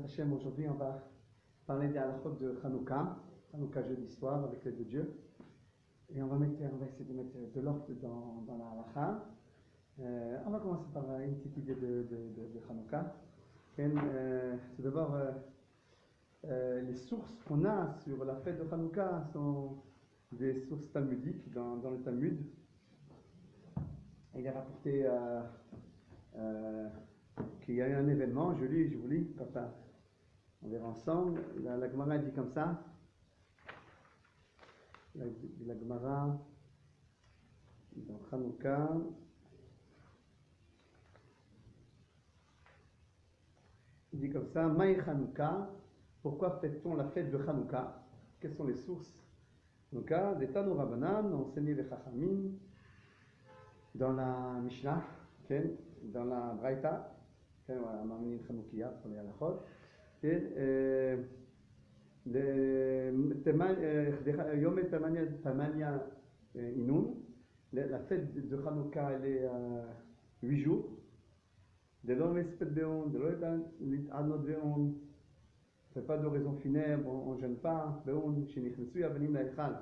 Hashem, aujourd'hui on va parler des halachot de Hanouka, Hanouka jeudi soir avec l'aide de Dieu. Et on va essayer de mettre de l'ordre dans la halacha. On va commencer par une petite idée de Hanouka. Tout d'abord, les sources qu'on a sur la fête de Hanouka sont des sources talmudiques dans le Talmud. Il est rapporté qu'il y a eu un événement, je vous lis, papa, on verra ensemble. La Gemara dit comme ça. La Gemara dans Hanouka. Il dit comme ça, Maï Hanouka, pourquoi fête-t-on la fête de Hanouka? Quelles sont les sources? Hanouka, des Tano Rabbanan, enseigné les Chachamim, dans la Mishnah, dans la Braïta, on a amené une Hanoukia pour les halachot, Yom Tamania Inun, la fête de Hanouka, elle est 8 jours. De l'homme espède-béon, de l'homme anod-béon, on ne fait pas d'oraison funèbre, on ne jeûne pas. Béon, shenichnesu avenim la-echal.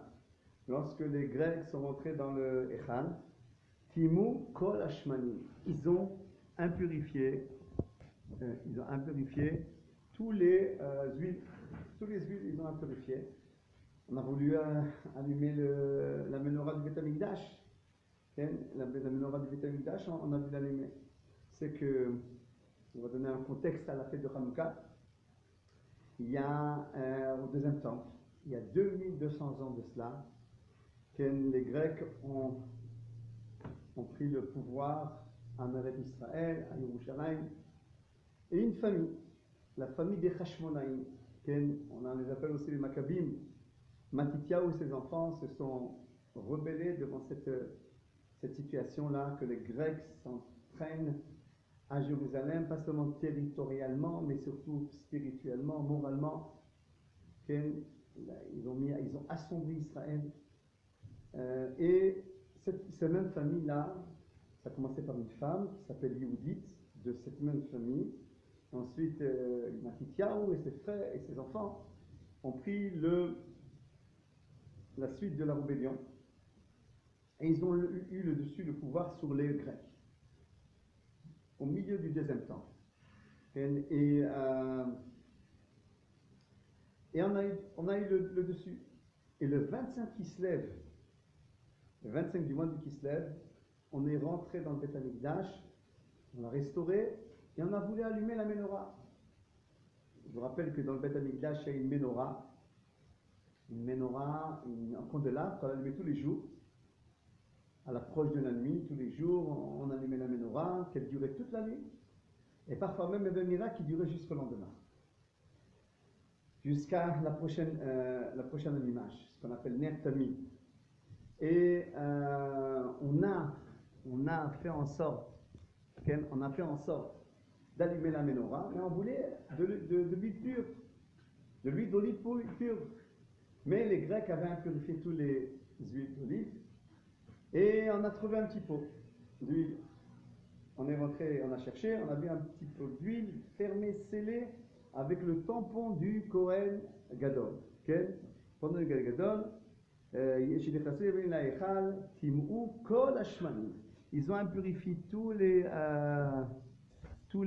Lorsque les Grecs sont rentrés dans le Echal, Timu kol hashmanim, ils ont impurifié tous les huiles, ils ont impurifié. On a voulu allumer la menorah du Beth Amikdash. La menorah du Beth Amikdash, on a dû l'allumer. C'est que, on va donner un contexte à la fête de Hanouka. Il y a, au deuxième temple, il y a 2200 ans de cela, que les Grecs ont pris le pouvoir à Meret Israël, à Yerushalayim, et une famille, la famille des Hashmonaïm, on les appelle aussi les Maccabim. Matityahu et ses enfants se sont rebellés devant cette situation-là, que les Grecs s'entraînent à Jérusalem, pas seulement territorialement, mais surtout spirituellement, moralement. Ils ont assombri Israël. Et cette même famille-là, ça a commencé par une femme qui s'appelle Yehudit, de cette même famille. Ensuite, Matityahu et ses frères et ses enfants ont pris la suite de la rébellion. Et ils ont eu le dessus, le pouvoir sur les Grecs. Au milieu du deuxième temple. Et on a eu le dessus. Et le 25 Kislev, le 25 du mois du Kislev, on est rentré dans le Beth Amikdash, on l'a restauré, et on a voulu allumer la menorah. Je vous rappelle que dans le Beth Amikdash, il y a une menorah, un candélabre qu'on allumait tous les jours. À l'approche de la nuit, tous les jours, on allumait la menorah, qu'elle durait toute la nuit. Et parfois même, il y avait un miracle qui durait jusqu'au lendemain. Jusqu'à la prochaine allumage, ce qu'on appelle Ner Tamid. Et on a fait en sorte d'allumer la menorah, mais on voulait de l'huile pure, de l'huile d'olive pure. Mais les Grecs avaient impurifié tous les huiles d'olive. Et on a trouvé un petit pot d'huile. On est rentré, on a cherché, on a vu un petit pot d'huile fermé, scellé, avec le tampon du Kohen Gadol. Pendant le Gadol, ils ont impurifié tous les huiles. Tous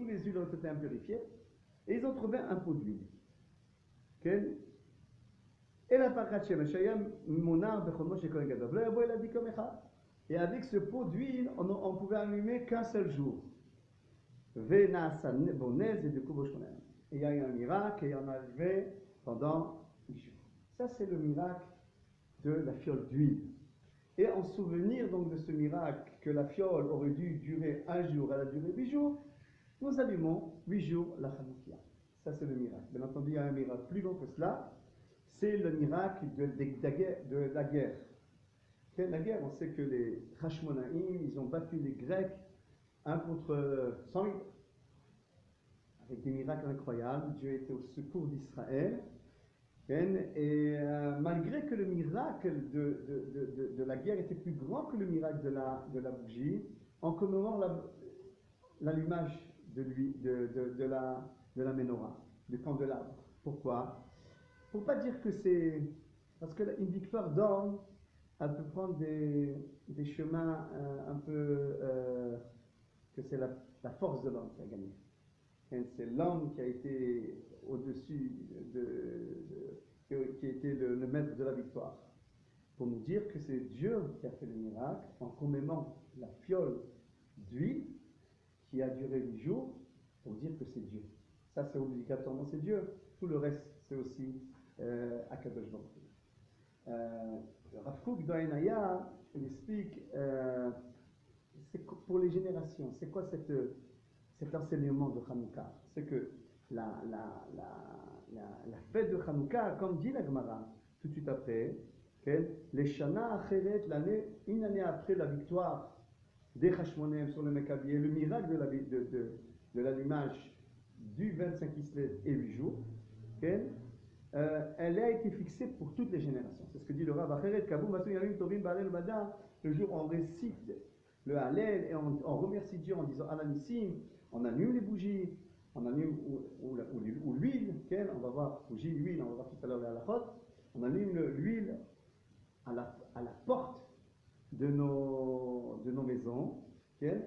les huiles ont été impurifiées. Et ils ont trouvé un pot d'huile. Et avec ce pot d'huile, on pouvait allumer qu'un seul jour. Et il y a eu un miracle et on a allumé pendant 8 jours. Ça, c'est le miracle de la fiole d'huile. Et en souvenir donc de ce miracle, que la fiole aurait dû durer un jour, elle a duré 8 jours, nous allumons 8 jours la Hanoukia. Ça, c'est le miracle. Bien entendu, il y a un miracle plus long que cela. C'est le miracle de la guerre. La guerre, on sait que les Hashmonaïm, ils ont battu les Grecs 1 contre 100 000. Avec des miracles incroyables. Dieu était au secours d'Israël. Et malgré que le miracle de la guerre était plus grand que le miracle de la bougie, en commémorant l'allumage de la menorah, du candelabre. Pourquoi? Pour pas dire que c'est... Parce qu'une victoire d'homme, elle peut prendre des chemins un peu... que c'est la force de l'homme qui a gagné. Et c'est l'homme qui a été au-dessus, qui a été le maître de la victoire. Pour nous dire que c'est Dieu qui a fait le miracle en commémorant la fiole d'huile qui a duré 8 jours, pour dire que c'est Dieu. Ça, c'est obligatoirement, c'est Dieu. Tout le reste, c'est aussi Akadosh Baruch Hu. Rav Kook dans Enaya, il explique pour les générations, c'est quoi cet enseignement de Hanouka? C'est que la fête de Hanouka, comme dit la Gemara tout de suite après, les Shana Acheret, une année après la victoire des Hashmonem sur le Mekabié, le miracle de l'allumage du 25 Kislev et 8 jours, elle a été fixée pour toutes les générations. C'est ce que dit le Rav Acheret, Kabou Masu Yamim Tovim Baalel Bada, le jour où on récite le Hallel et on remercie Dieu en disant Ananissim, on allume les bougies, on allume ou l'huile, on va voir bougie, l'huile, on va voir tout à l'heure la halachot, on allume l'huile à la porte de nos maisons, et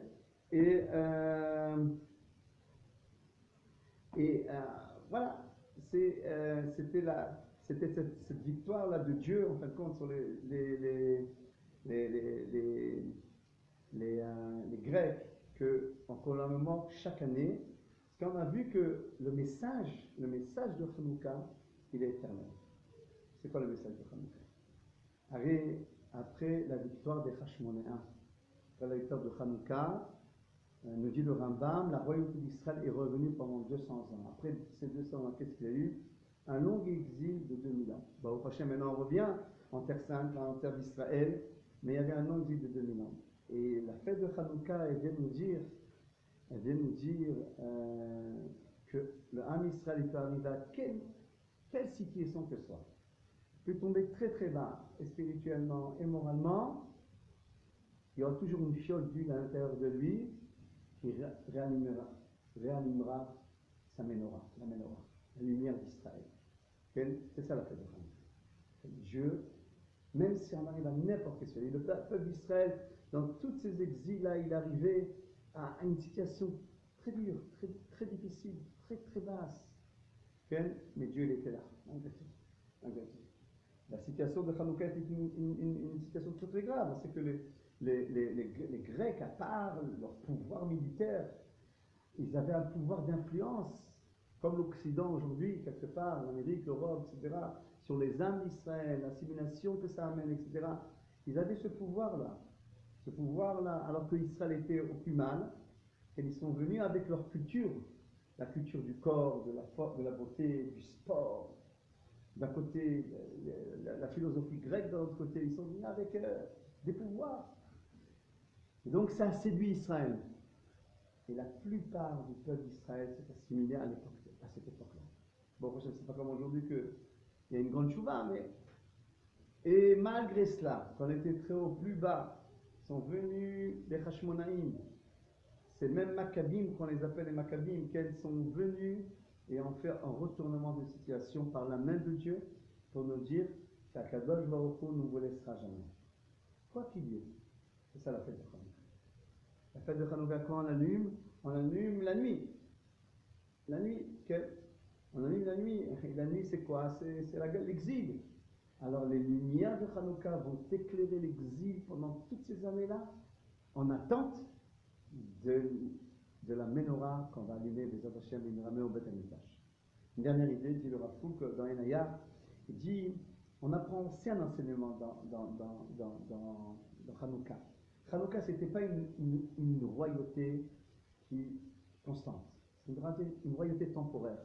voilà, c'était cette victoire-là de Dieu, en fin de compte, sur les Grecs, qu'on commémore chaque année, parce qu'on a vu que le message de Hanouka, il est éternel. C'est quoi le message de Hanouka? Après la victoire des Hashmonéens, après la victoire de Hanouka, nous dit le Rambam, la royauté d'Israël est revenue pendant 200 ans. Après ces 200 ans, qu'est-ce qu'il y a eu? Un long exil de 2000 ans. Au prochain, maintenant on revient en terre sainte, en terre d'Israël, mais il y avait un long exil de 2000 ans. Et la fête de Hanouka, elle vient nous dire que le Ham Israël peut arriver à quelle situation que ce soit. Il peut tomber très très bas, et spirituellement et moralement. Il y aura toujours une fiole d'huile à l'intérieur de lui qui réanimera sa menorah, la lumière d'Israël. C'est ça la fête de Hanouka. Dieu, même si on arrive à n'importe quelle situation, le peuple d'Israël, dans tous ces exils-là, il arrivait à une situation très dure, très, très difficile, très très basse. Mais Dieu, il était là, malgré tout. La situation de Hanouka était une situation très très grave. C'est que les Grecs, à part leur pouvoir militaire, ils avaient un pouvoir d'influence, comme l'Occident aujourd'hui, quelque part, l'Amérique, l'Europe, etc., sur les âmes d'Israël, l'assimilation que ça amène, etc. Ils avaient ce pouvoir-là. Alors que Israël était au plus mal, et ils sont venus avec leur culture, la culture du corps, de la beauté, du sport. D'un côté, la philosophie grecque, de l'autre côté, ils sont venus avec des pouvoirs. Et donc ça a séduit Israël. Et la plupart du peuple d'Israël s'est assimilé à cette époque-là. Bon, je ne sais pas comme aujourd'hui qu'il y a une grande chouva, mais... Et malgré cela, quand on était très haut, plus bas, sont venus les Hashmonaïm. C'est même Maccabim qu'on les appelle les Maccabim, qu'elles sont venus et ont fait un retournement de situation par la main de Dieu pour nous dire qu'Akadosh Baruch Hu ne vous laissera jamais. Quoi qu'il y ait. C'est ça la fête de Hanouka. La fête de Hanouka, quand on allume la nuit. La nuit, on allume la nuit. Et la nuit, c'est quoi? C'est l'exil. Alors les lumières de Hanouka vont éclairer l'exil pendant toutes ces années-là, en attente de la menorah qu'on va allumer des Hashem et au Beth Amikdash. Une dernière idée, dit le Rav Kook dans Enaya, il dit, on apprend aussi un enseignement dans Hanouka. Hanouka, ce n'était pas une royauté constante, c'est une royauté temporaire.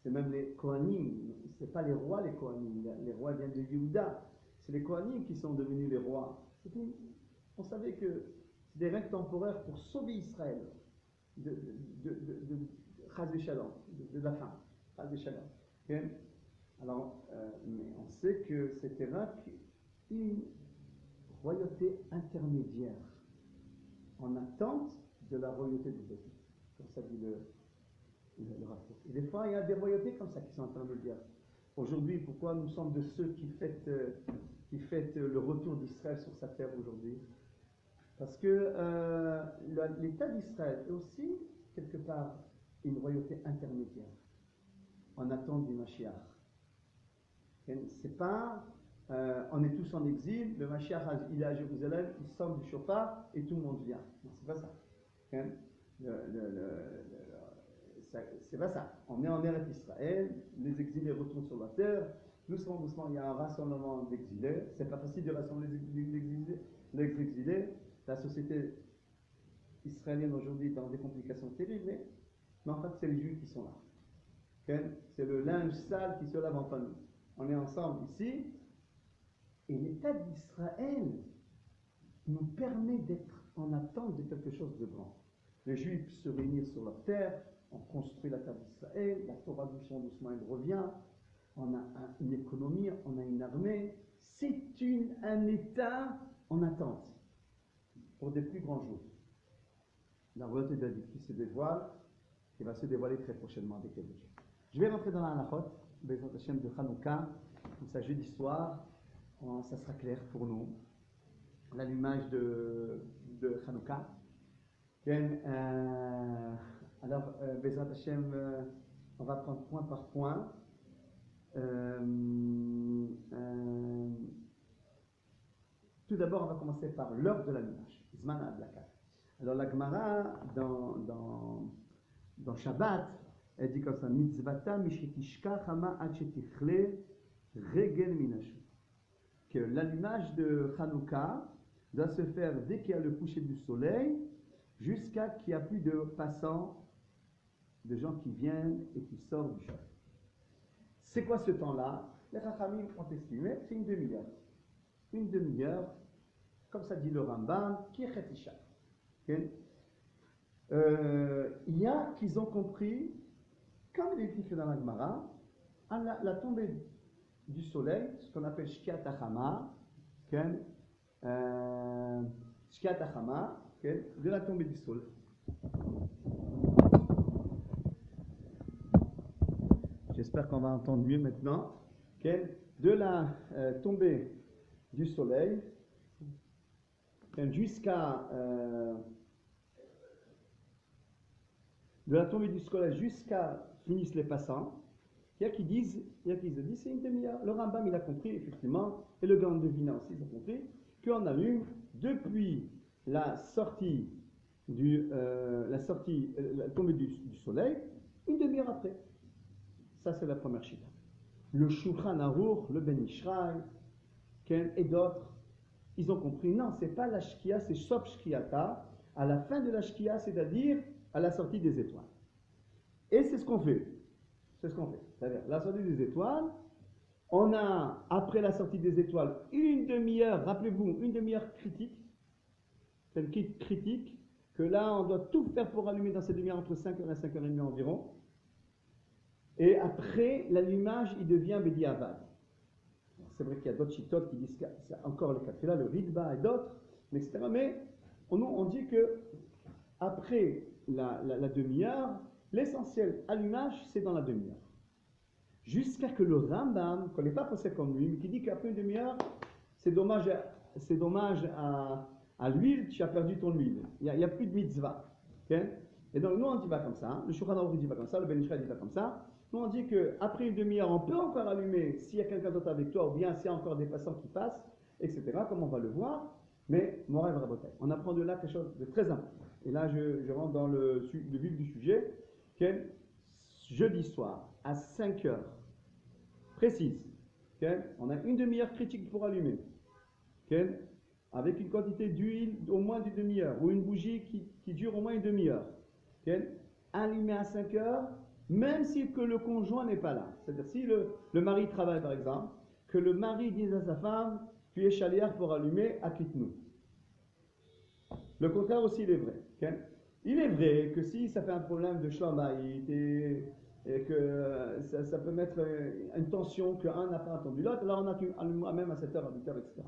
C'est même les Kohanim, ce n'est pas les rois les Kohanim, les rois viennent de Yehuda, c'est les Kohanim qui sont devenus les rois. On savait que c'est des règles temporaires pour sauver Israël de la faim. Okay? Alors, mais on sait que c'était une royauté intermédiaire en attente de la royauté du peuple. Comme ça dit le rapport. Et des fois, il y a des royautés comme ça qui sont intermédiaires. Aujourd'hui, pourquoi nous sommes de ceux qui fêtent le retour d'Israël sur sa terre aujourd'hui? Parce que l'État d'Israël est aussi, quelque part, une royauté intermédiaire, en attente du Mashiach. C'est pas, on est tous en exil, le Mashiach il est à Jérusalem, il sort du chauffard et tout le monde vient. Non, c'est pas ça. C'est pas ça. On est en Eretz Israël, les exilés retournent sur la terre, doucement, il y a un rassemblement d'exilés. C'est pas facile de rassembler les exilés. La société israélienne aujourd'hui est dans des complications terribles, mais en fait, c'est les Juifs qui sont là. C'est le linge sale qui se lave en famille. On est ensemble ici, et l'État d'Israël nous permet d'être en attente de quelque chose de grand. Les Juifs se réunissent sur leur terre, on construit la terre d'Israël, la Torah doucement elle revient, on a une économie, on a une armée. C'est un État en attente pour des plus grands jours. La royauté de David qui se dévoile, qui va se dévoiler très prochainement avec quelques jours. Je vais rentrer dans la halachot, Bezrat Hashem de Hanouka, comme ça jeudi soir, ça sera clair pour nous. L'allumage de Hanouka. Alors, Bezrat Hashem, on va prendre point par point. Tout d'abord, on va commencer par l'heure de l'allumage. Zman Adlaka. Alors, la Gemara, dans Shabbat, elle dit comme ça, mitzvata mishetishka chama ad shetichle regel minashu. Que l'allumage de Hanouka doit se faire dès qu'il y a le coucher du soleil, jusqu'à qu'il n'y a plus de passants, de gens qui viennent et qui sortent du Shabbat. C'est quoi ce temps-là? Les Chachamim ont estimé, c'est une demi-heure. Une demi-heure, comme ça dit le Rambam, qui est Chetisha. Il y a qu'ils ont compris, comme il est écrit dans la Gemara, à la tombée du soleil, ce qu'on appelle Shkiat Achama, Shkiat Achama, de la tombée du soleil. J'espère qu'on va entendre mieux maintenant. De la tombée du soleil jusqu'à de la tombée du soleil jusqu'à finissent les passants. Il y a qui disent c'est une demi-heure. Le Rambam il a compris effectivement, et le Gaon de Vina aussi il a compris qu'on allume depuis la sortie la tombée du soleil une demi-heure après. Ça c'est la première chita. Le Shulchan Aruch, le Ben Ishraï, et d'autres, ils ont compris, non, c'est pas la Shkia, c'est Sof Shkiata, à la fin de la Shkia, c'est-à-dire à la sortie des étoiles. Et c'est ce qu'on fait. C'est-à-dire, la sortie des étoiles, on a, après la sortie des étoiles, une demi-heure, rappelez-vous, une demi-heure critique, que là, on doit tout faire pour allumer dans cette demi-heure entre 5h et 5h30 environ. Et après, l'allumage, il devient Bediavad. C'est vrai qu'il y a d'autres chitotes qui disent que c'est encore le cas. C'est là le Ritba et d'autres, etc. Mais on dit que après la demi-heure, l'essentiel allumage, c'est dans la demi-heure. Jusqu'à que le Rambam, qu'on n'est pas pensé comme lui, mais qui dit qu'après une demi-heure, c'est dommage à l'huile, tu as perdu ton huile. Il n'y a plus de mitzvah. Okay? Et donc nous, on dit pas comme ça. Le Shulchan Aruch dit pas comme ça. Le Ben Ishraï dit pas comme ça. Nous, on dit qu'après une demi-heure, on peut encore allumer s'il y a quelqu'un d'autre avec toi, ou bien s'il y a encore des passants qui passent, etc., comme on va le voir. Mais, Morav Rabotai, on apprend de là quelque chose de très important. Et là, je rentre dans le vif du sujet. Jeudi soir, à 5 heures précises, on a une demi-heure critique pour allumer, avec une quantité d'huile au moins d'une demi-heure, ou une bougie qui dure au moins une demi-heure. Allumé à 5 heures, même si que le conjoint n'est pas là. C'est-à-dire si le mari travaille par exemple, que le mari dise à sa femme, tu es chaliard pour allumer, acquitte-nous. Le contraire aussi il est vrai. Il est vrai que si ça fait un problème de shlambaït et que ça peut mettre une tension qu'un n'a pas entendu l'autre, là on a allumé même à 7h, à 8h, etc.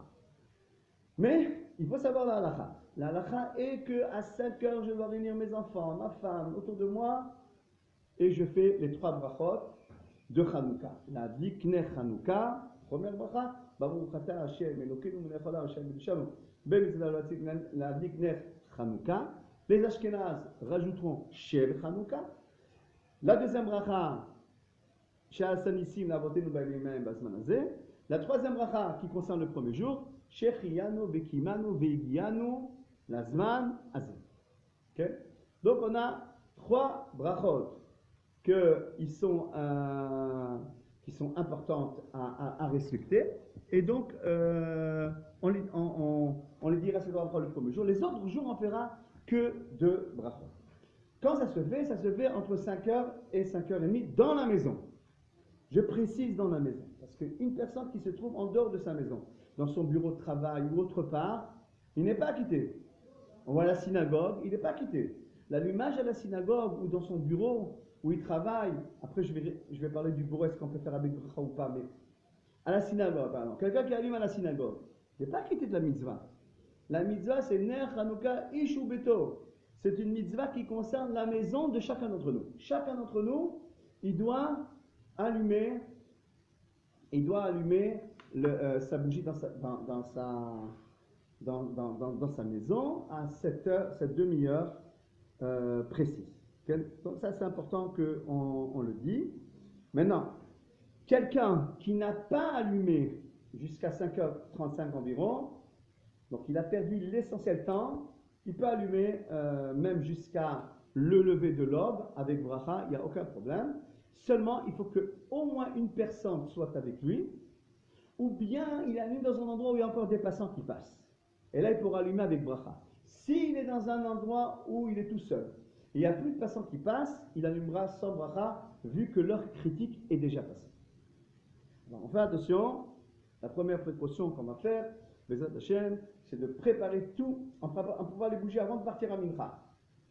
Mais il faut savoir la halakha. la halakha est qu'à 5 heures, je dois réunir mes enfants, ma femme, autour de moi, et je fais les 3 brachot de Hanouka. La Dikner Hanouka, première bracha, Baruch Ata Hashem, Elokeinu Melech Haolam, Hashem B'Shalom, B'Mitzvah la Dikner Hanouka. Les Ashkenazes rajouteront Shel Hanouka. La deuxième bracha, Sha'asanissim Lavotenu Ba'Elimem Bazman Hazeh. La troisième bracha qui concerne le premier jour, Shechiyanu Bekimanu Veigianu Lazman Hazeh. Okay? Donc on a 3 brachot qui sont importantes à respecter. Et donc, on les dira ce soir le premier jour. Les autres jours, on fera que 2 brachot. Quand ça se fait entre 5h et 5h30 dans la maison. Je précise dans la maison. Parce qu'une personne qui se trouve en dehors de sa maison, dans son bureau de travail ou autre part, il n'est pas quitté. On va à la synagogue, il n'est pas quitté. L'allumage à la synagogue ou dans son bureau où il travaille, après je vais parler du bureau, est-ce qu'on peut faire avec bracha ou pas, mais à la synagogue, par exemple, quelqu'un qui allume à la synagogue, il n'est pas quitté de la mitzvah. La mitzvah, c'est Ner Hanouka Ish ou Beto. C'est une mitzvah qui concerne la maison de chacun d'entre nous. Chacun d'entre nous, il doit allumer sa bougie dans sa maison à cette demi-heure précise. Donc ça, c'est important qu'on le dise. Maintenant, quelqu'un qui n'a pas allumé jusqu'à 5h35 environ, donc il a perdu l'essentiel temps, il peut allumer même jusqu'à le lever de l'aube avec bracha, il n'y a aucun problème. Seulement, il faut qu'au moins une personne soit avec lui, ou bien il allume dans un endroit où il y a encore des passants qui passent. Et là, il pourra allumer avec bracha. S'il est dans un endroit où il est tout seul, et il n'y a plus de passants qui passent, il allumera sans bracha, vu que l'heure critique est déjà passée. Alors, on fait attention. La première précaution qu'on va faire, Bezat Hashem, c'est de préparer tout. On pourra les bouger avant de partir à Mincha.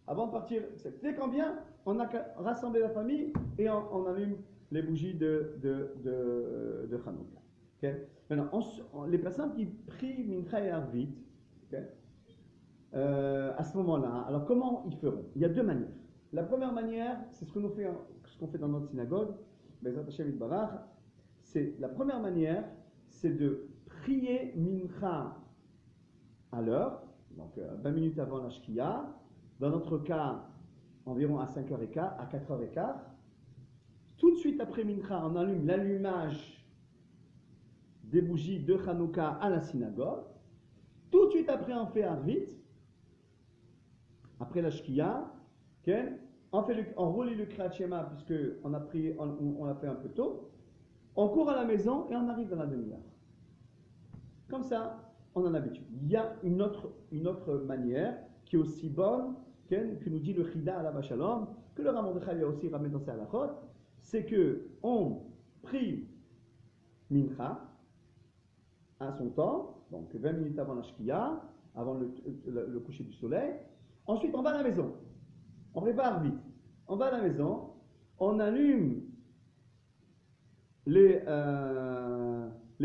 Avant de partir, dès qu'on vient, on a qu'à rassembler la famille et on allume les bougies de Hanouka. Okay? Maintenant, les personnes qui prient Mincha et Arvit, okay? À ce moment-là, alors comment ils feront? Il y a 2 manières. La première manière, c'est ce qu'on fait dans notre synagogue, Bezat Hashem Yitbarach. La première manière, c'est de prier Mincha à l'heure, donc 20 minutes avant la Shkia. Dans notre cas, environ à 5h15, à 4h15. Tout de suite après Mincha, on allume l'allumage des bougies de Hanouka à la synagogue. Tout de suite après, on fait Arvit. Après la Shkia, okay, on relit le Kriyat Shema puisqu'on on l'a fait un peu tôt. On court à la maison et on arrive dans la demi-heure. Comme ça, on en a l'habitude. Il y a une autre manière qui est aussi bonne, que nous dit le Chida à la Shalom, que le Rav Mordechai a aussi ramené dans ses halachot, c'est que on prie Mincha à son temps, donc 20 minutes avant la Shkia, avant le coucher du soleil. Ensuite, on va à la maison. On prépare vite. On va à la maison, on allume les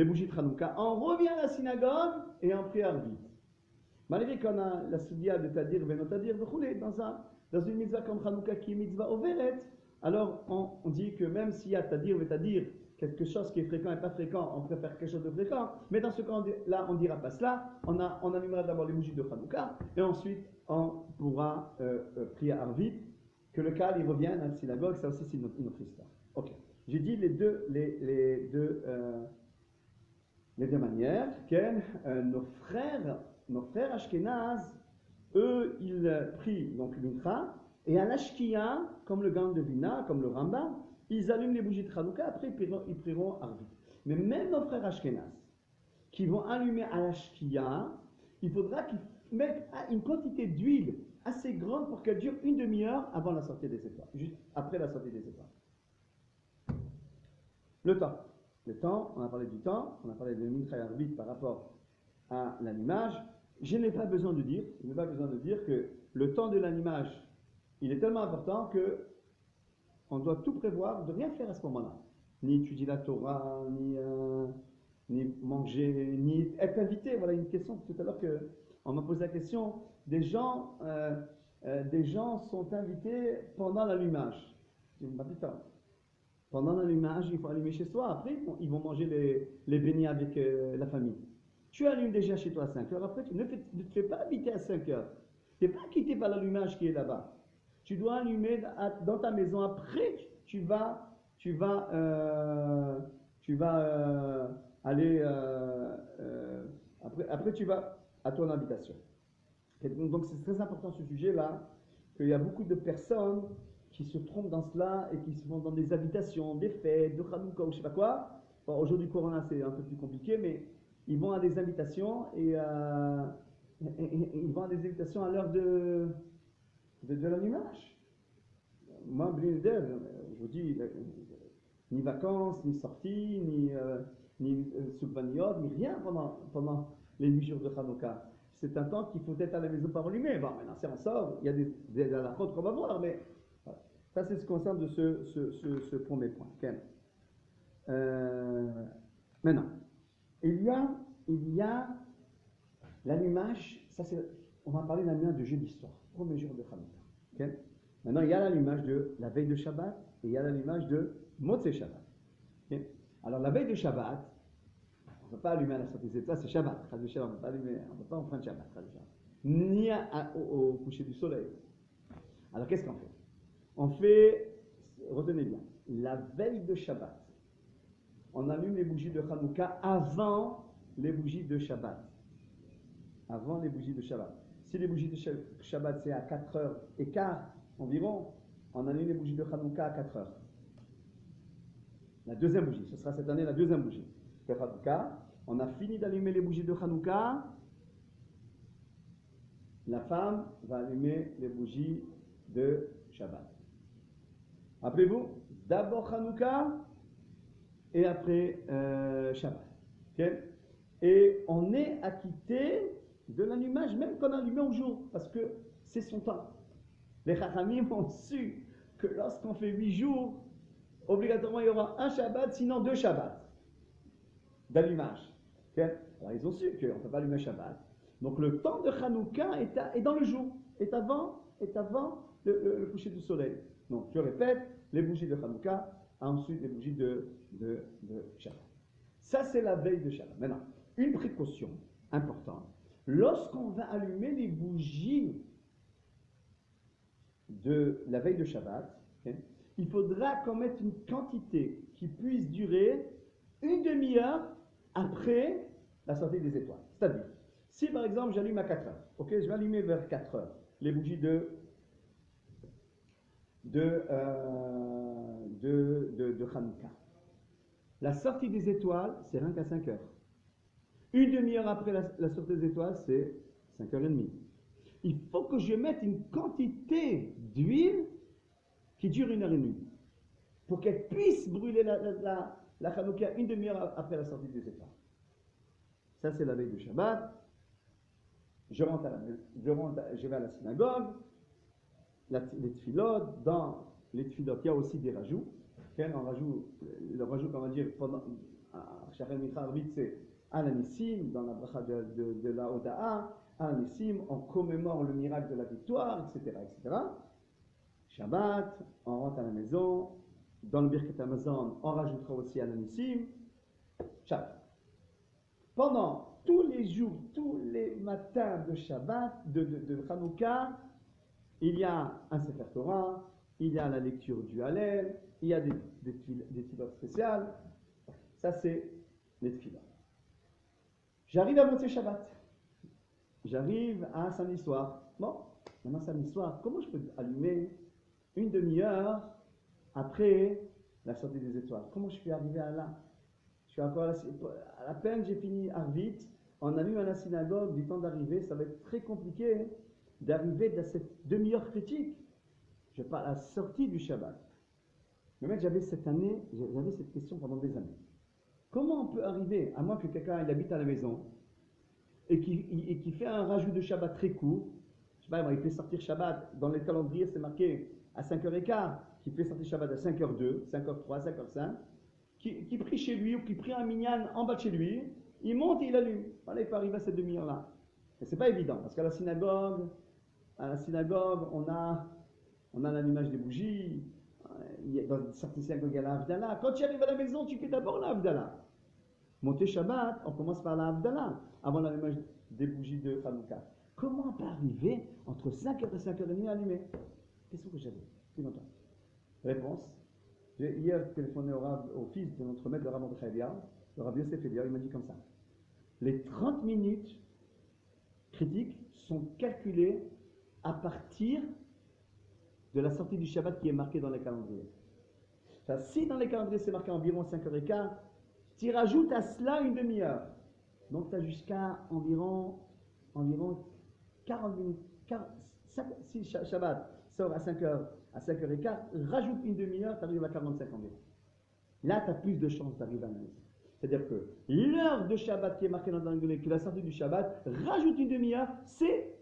bougies de Hanouka, on revient à la synagogue et on prie Arvit. Malgré qu'on a la soudia de Tadir, Venotadir, dans une mitzvah comme Hanouka qui est mitzvah overet, alors on dit que même s'il y a Tadir, Vetadir, quelque chose qui est fréquent et pas fréquent, on préfère quelque chose de fréquent, mais dans ce cas-là, on ne dira pas cela, on allumera d'abord les bougies de Hanouka, et ensuite on pourra prier Arvit, que le cas il revient à la synagogue, ça aussi c'est une autre histoire. Ok, j'ai dit les deux manières, nos frères Ashkenaz, eux, ils prient donc Mincha, et à l'Ashkia, comme le Gaon de Vilna, comme le Rambam, ils allument les bougies de Hanouka, après ils prieront Arvit. Mais même nos frères Ashkenaz, qui vont allumer à l'Ashkia, il faudra qu'ils mettent une quantité d'huile assez grande pour qu'elle dure une demi-heure avant la sortie des étoiles, juste après la sortie des étoiles. Le temps, on a parlé du temps, on a parlé de Mincha et Arvit par rapport à l'allumage. Je n'ai pas besoin de dire que le temps de l'allumage, il est tellement important que on doit tout prévoir, de rien faire à ce moment-là. Ni étudier la Torah, ni manger, ni être invité. Voilà une question tout à l'heure On m'a posé la question, des gens sont invités pendant l'allumage. Je dis, bah putain, pendant l'allumage, il faut allumer chez soi. Après, ils vont manger les beignets avec la famille. Tu allumes déjà chez toi à 5 heures. Après, tu ne te fais pas habiter à 5 heures. Tu n'es pas quitté par l'allumage qui est là-bas. Tu dois allumer dans ta maison. Après, tu vas aller. Après, tu vas à ton habitation. Et donc, c'est très important ce sujet-là, qu'il y a beaucoup de personnes qui se trompent dans cela et qui se vont dans des habitations, des fêtes, de Hanouka ou je ne sais pas quoi. Bon, aujourd'hui, Corona, c'est un peu plus compliqué, mais ils vont à des invitations et ils vont à des invitations à l'heure de l'allumage. Moi, je vous dis, ni vacances, ni sorties, ni souvenirs, ni rien pendant les 8 jours de Hanouka. C'est un temps qu'il faut être à la maison par allumer. Bon, maintenant, si on sort, il y a des halachot qu'on va voir, mais voilà. Ça, c'est ce qui concerne de ce premier point. Okay. Maintenant, il y a l'allumage, on va parler de l'allumage de jeudi soir, premier jour de Hanouka. Okay. Maintenant, il y a l'allumage de la veille de Shabbat et il y a l'allumage de Motzei Shabbat. Okay. Alors, la veille de Shabbat, on ne peut pas allumer à la sortie des étoiles, c'est Shabbat. On ne peut pas allumer, on ne peut pas en prendre Shabbat. Ni au coucher du soleil. Alors, qu'est-ce qu'on fait? On fait, retenez bien, la veille de Shabbat, on allume les bougies de Hanouka avant les bougies de Shabbat. Avant les bougies de Shabbat. Si les bougies de Shabbat, c'est à 4h15 environ, on allume les bougies de Hanouka à 4h. La deuxième bougie, ce sera cette année la deuxième bougie de Hanouka. On a fini d'allumer les bougies de Hanouka. La femme va allumer les bougies de Shabbat. Rappelez-vous, d'abord Hanouka et après Shabbat. Okay? Et on est acquitté de l'allumage, même qu'on allume au jour, parce que c'est son temps. Les Chachamim ont su que lorsqu'on fait 8 jours, obligatoirement il y aura un Shabbat, sinon 2 Shabbats d'allumage. Okay? Alors ils ont su qu'on ne peut pas allumer Shabbat. Donc le temps de Hanouka est dans le jour, est avant le coucher du soleil. Donc je répète, les bougies de Hanouka, ensuite les bougies de Shabbat. Ça c'est la veille de Shabbat. Maintenant, une précaution importante. Lorsqu'on va allumer les bougies de la veille de Shabbat, okay, il faudra qu'on mette une quantité qui puisse durer une demi-heure après la sortie des étoiles. C'est-à-dire, si par exemple j'allume à 4 heures, okay, je vais allumer vers 4 heures les bougies de Hanouka. La sortie des étoiles, c'est rien qu'à 5 heures. Une demi-heure après la sortie des étoiles, c'est 5h30. Il faut que je mette une quantité d'huile qui dure 1h30 pour qu'elle puisse brûler la Hanouka une demi-heure après la sortie des étoiles. Ça, c'est la veille de Shabbat. Je vais à la synagogue, les tfilotes. Dans les tfilotes, il y a aussi des rajouts. Le rajout qu'on va dire pendant Shachar Mincha Arvit, c'est Alanissim, dans la bracha de la Oda'a. Alanissim, on commémore le miracle de la victoire, etc., etc. Shabbat, on rentre à la maison. Dans le Birkat Hamazon, on rajoutera aussi Alanissim. Shabbat. Pendant tous les jours, tous les matins de Shabbat, de Hanouka, il y a un Sefer Torah, il y a la lecture du Hallel, il y a des tfilotes spéciales. Ça, c'est les tfilotes. J'arrive à Motzei Shabbat. J'arrive à samedi soir. Bon, maintenant samedi soir, comment je peux allumer une demi-heure après la sortie des étoiles? Comment je peux arriver à là? Je suis encore à la peine, j'ai fini Arvit. On allume à la synagogue, du temps d'arriver, ça va être très compliqué d'arriver dans cette demi-heure critique. Je parle à la sortie du Shabbat. Mais j'avais cette question pendant des années. Comment on peut arriver, à moins que quelqu'un il habite à la maison et qui fait un rajout de Shabbat très court, je sais pas, il fait sortir Shabbat, dans les calendriers c'est marqué à 5h15, qui fait sortir Shabbat à 5h02, 5h03, 5h05, qui prie chez lui ou qui prie un minyan en bas de chez lui, il monte et il allume. Voilà, il peut arriver à cette demi-heure-là. Et c'est pas évident, parce qu'à la synagogue, on a l'allumage des bougies, dans certaines synagogues, il y a la Havdalah. Quand tu arrives à la maison, tu fais d'abord la Havdalah. Monter Shabbat, on commence par la Havdalah, avant l'allumage des bougies de Hanouka. Comment on peut arriver entre 5h et 5h30 à allumer? Question que j'avais. Plus longtemps. Réponse. J'ai hier téléphoné au fils de notre maître, le Rav Mordechai Eliyahu, le Rav Yosef Eliyahu, il m'a dit comme ça. Les 30 minutes critiques sont calculées à partir de la sortie du Shabbat qui est marquée dans les calendriers. Enfin, si dans les calendriers c'est marqué environ 5h15, tu rajoutes à cela une demi-heure. Donc tu as jusqu'à environ 40 minutes. Si Shabbat sort à 5h15, rajoute une demi-heure, tu arrives à 45 environ. Là, tu as plus de chances d'arriver à la maison. C'est-à-dire que l'heure de Shabbat qui est marquée dans l'anglais, qui est la sortie du Shabbat, rajoute une demi-heure, c'est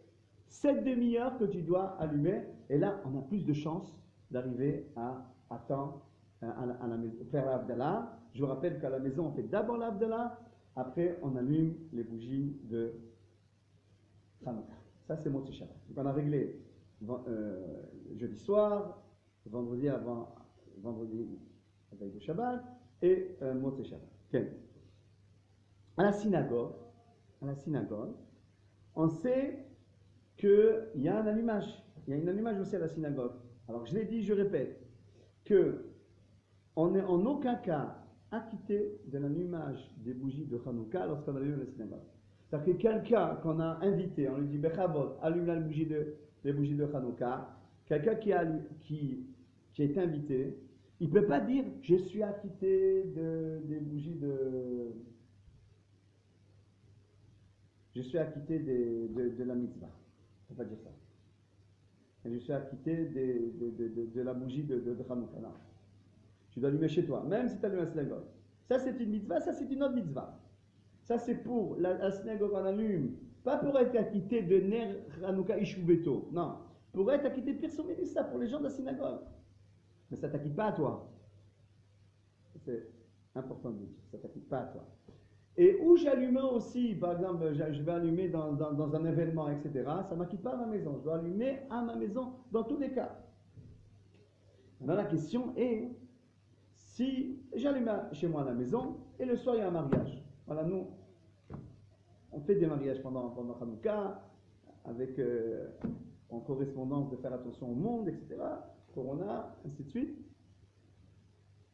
cette demi-heure que tu dois allumer. Et là, on a plus de chances d'arriver à temps à la maison, faire l'Havdalah. Je vous rappelle qu'à la maison, on fait d'abord l'Havdalah, après on allume les bougies de Hanouka. Ça, c'est Motzei Shabbat. Donc on a réglé jeudi soir, vendredi veille de Shabbat, et Motzei Shabbat. Okay. À la synagogue, on sait qu'il y a un allumage. Il y a un allumage aussi à la synagogue. Alors je l'ai dit, je répète, que on n'est en aucun cas acquitté de l'allumage des bougies de Hanouka lorsqu'on allume la synagogue. C'est-à-dire que quelqu'un qu'on a invité, on lui dit Bechabod, allume les bougies de Hanouka, quelqu'un qui est invité, il ne peut pas dire je suis acquitté des bougies de. Je suis acquitté de la mitzvah. On ne peut pas dire ça. Et je suis acquitté de la bougie de Hanouka. Non. Tu dois allumer chez toi, même si tu allumes la synagogue. Ça, c'est une mitzvah, ça, c'est une autre mitzvah. Ça, c'est pour la synagogue en allume, pas pour être acquitté de Ner Hanouka Ishubeto. Non, pour être acquitté de Pirson Mélissa, pour les gens de la synagogue. Mais ça ne t'acquitte pas à toi. C'est important de dire, ça ne t'acquitte pas à toi. Et où j'allume aussi, par exemple, je vais allumer dans un événement, etc., ça ne m'acquitte pas à ma maison. Je dois allumer à ma maison dans tous les cas. Maintenant, la question est, si j'allume chez moi à la maison, et le soir il y a un mariage. Voilà, nous, on fait des mariages pendant Hanouka, avec en correspondance de faire attention au monde, etc., Corona, ainsi de suite.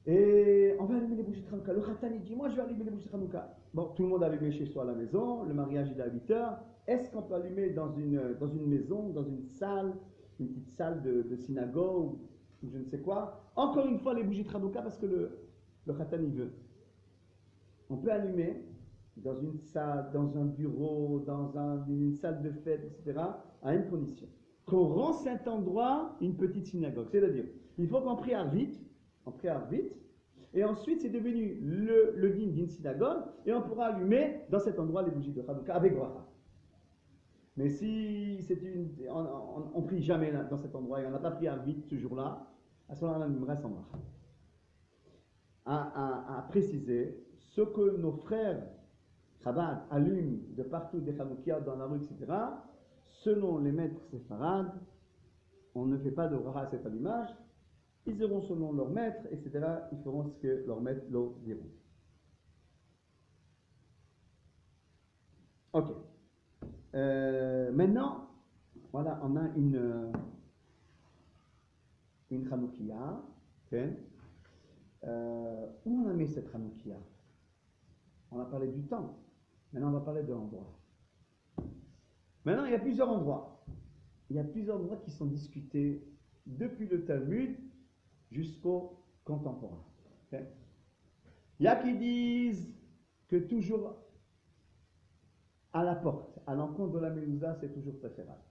Et on va allumer les bougies de Hanouka. Le Khatan, il dit, moi je vais allumer les bougies de Hanouka. Bon, tout le monde a allumé chez soi à la maison, le mariage il est à 8h. Est-ce qu'on peut allumer dans une maison, dans une salle, une petite salle de synagogue, ou je ne sais quoi? Encore une fois, les bougies de Hanouka, parce que le Khatan il veut. On peut allumer dans une salle, dans un bureau, dans une salle de fête, etc., à une condition. Qu'on rend cet endroit une petite synagogue. C'est-à-dire, il faut qu'on prie vite, et ensuite c'est devenu le din d'une synagogue, et on pourra allumer dans cet endroit les bougies de Hanouka avec bracha. Mais si on prie jamais dans cet endroit, et on n'a pas prié vite ce jour-là, à ce moment-là, on allumera sans bracha. À préciser, ce que nos frères Chabad allument de partout des Hanoukias dans la rue, etc., selon les maîtres séfarades, on ne fait pas de bracha à cet allumage. Ils iront selon leur maître, etc. Ils feront ce que leurs maîtres leur diront. Ok. Maintenant, voilà, on a une Hanoukia. Okay. Où on a mis cette Hanoukia? On a parlé du temps. Maintenant, on va parler de l'endroit. Maintenant, il y a plusieurs endroits. Il y a plusieurs endroits qui sont discutés depuis le Talmud jusqu'aux contemporains. Okay. Il y a qui disent que toujours à la porte, à l'encontre de la Mélouza, c'est toujours préférable.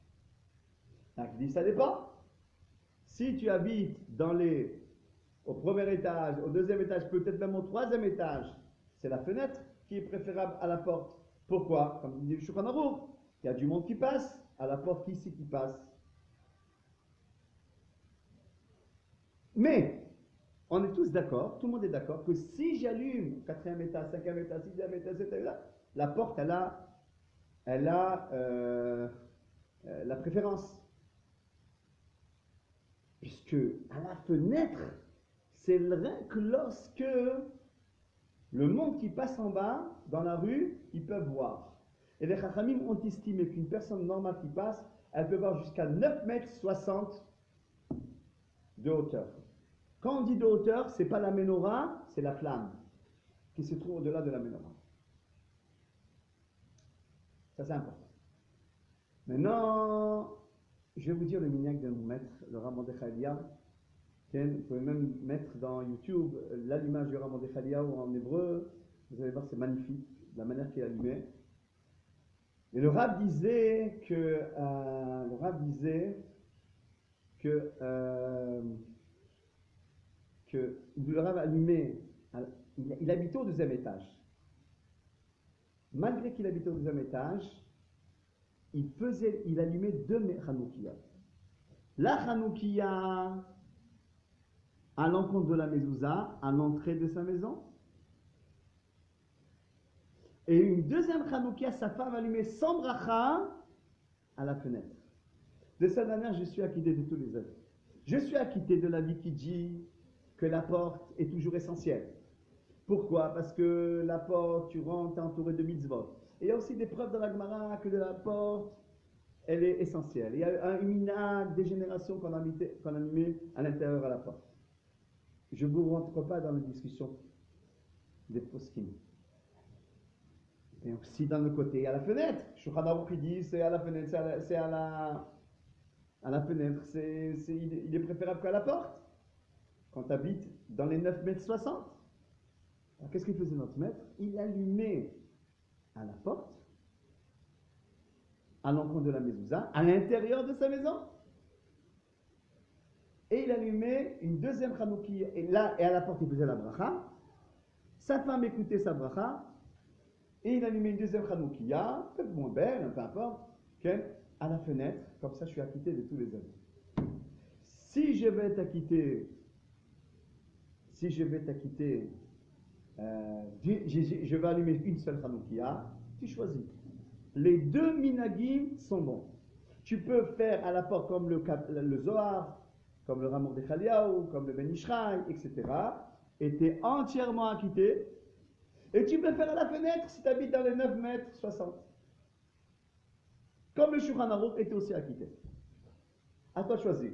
Il y a qui disent ça dépend. Si tu habites au premier étage, au deuxième étage, peut-être même au troisième étage, c'est la fenêtre qui est préférable à la porte. Pourquoi? Comme dit le Shulchan Aruch, il y a du monde qui passe, à la porte qui c'est qui passe. Mais, on est tous d'accord, tout le monde est d'accord, que si j'allume 4e étage, 5e étage, 6e étage, 7e étage, la porte, elle elle a la préférence. Puisque à la fenêtre, c'est vrai que lorsque le monde qui passe en bas, dans la rue, ils peuvent voir. Et les Chachamim ont estimé qu'une personne normale qui passe, elle peut voir jusqu'à 9,60 m de hauteur. Quand on dit de hauteur, ce n'est pas la menorah, c'est la flamme qui se trouve au-delà de la menorah. Ça, c'est important. Maintenant, je vais vous dire le minhag de mon maître, le Rav Mordechai Eliyahu. Vous pouvez même mettre dans YouTube l'allumage du Rav Mordechai Eliyahu en hébreu. Vous allez voir, c'est magnifique, la manière qu'il allumait. Et le Rav disait que le Rav allumait, il habitait au deuxième étage. Malgré qu'il habitait au deuxième étage, il allumait deux Hanoukiya. La Hanoukiya à l'encontre de la mezouza, à l'entrée de sa maison. Et une deuxième Hanoukiya, sa femme allumait sans bracha à la fenêtre. De cette manière, je suis acquitté de tous les œuvres. Je suis acquitté de la vie qui dit que la porte est toujours essentielle. Pourquoi? Parce que la porte, tu rentres, tu es entouré de mitzvot. Et il y a aussi des preuves dans la Gemara que de la porte, elle est essentielle. Il y a un minhag des générations qu'on a mis à l'intérieur à la porte. Je ne vous rentre pas dans la discussion des poskim. Et aussi dans le côté, à la fenêtre. Shulchan Aruch dit c'est à la fenêtre, c'est à la fenêtre, il est préférable qu'à la porte. Quand tu habites dans les 9,60 m. Alors qu'est-ce qu'il faisait notre maître? Il allumait à la porte, à l'encontre de la mezouza, à l'intérieur de sa maison. Et il allumait une deuxième Hanoukiya. Et à la porte, il faisait la bracha. Sa femme écoutait sa bracha. Et il allumait une deuxième Hanoukiya, peut-être moins belle, peu importe, à la fenêtre. Comme ça, je suis acquitté de tous les hommes. Si je vais t'acquitter, je vais allumer une seule Hanoukiya, tu choisis. Les deux minagim sont bons. Tu peux faire à la porte comme le Zohar, comme le Rav Mordechai Eliyahu, comme le Ben Ishraï, etc. Et tu es entièrement acquitté. Et tu peux faire à la fenêtre si tu habites dans les 9,60 m. Comme le Shulchan Aruch était aussi acquitté. À toi de choisir.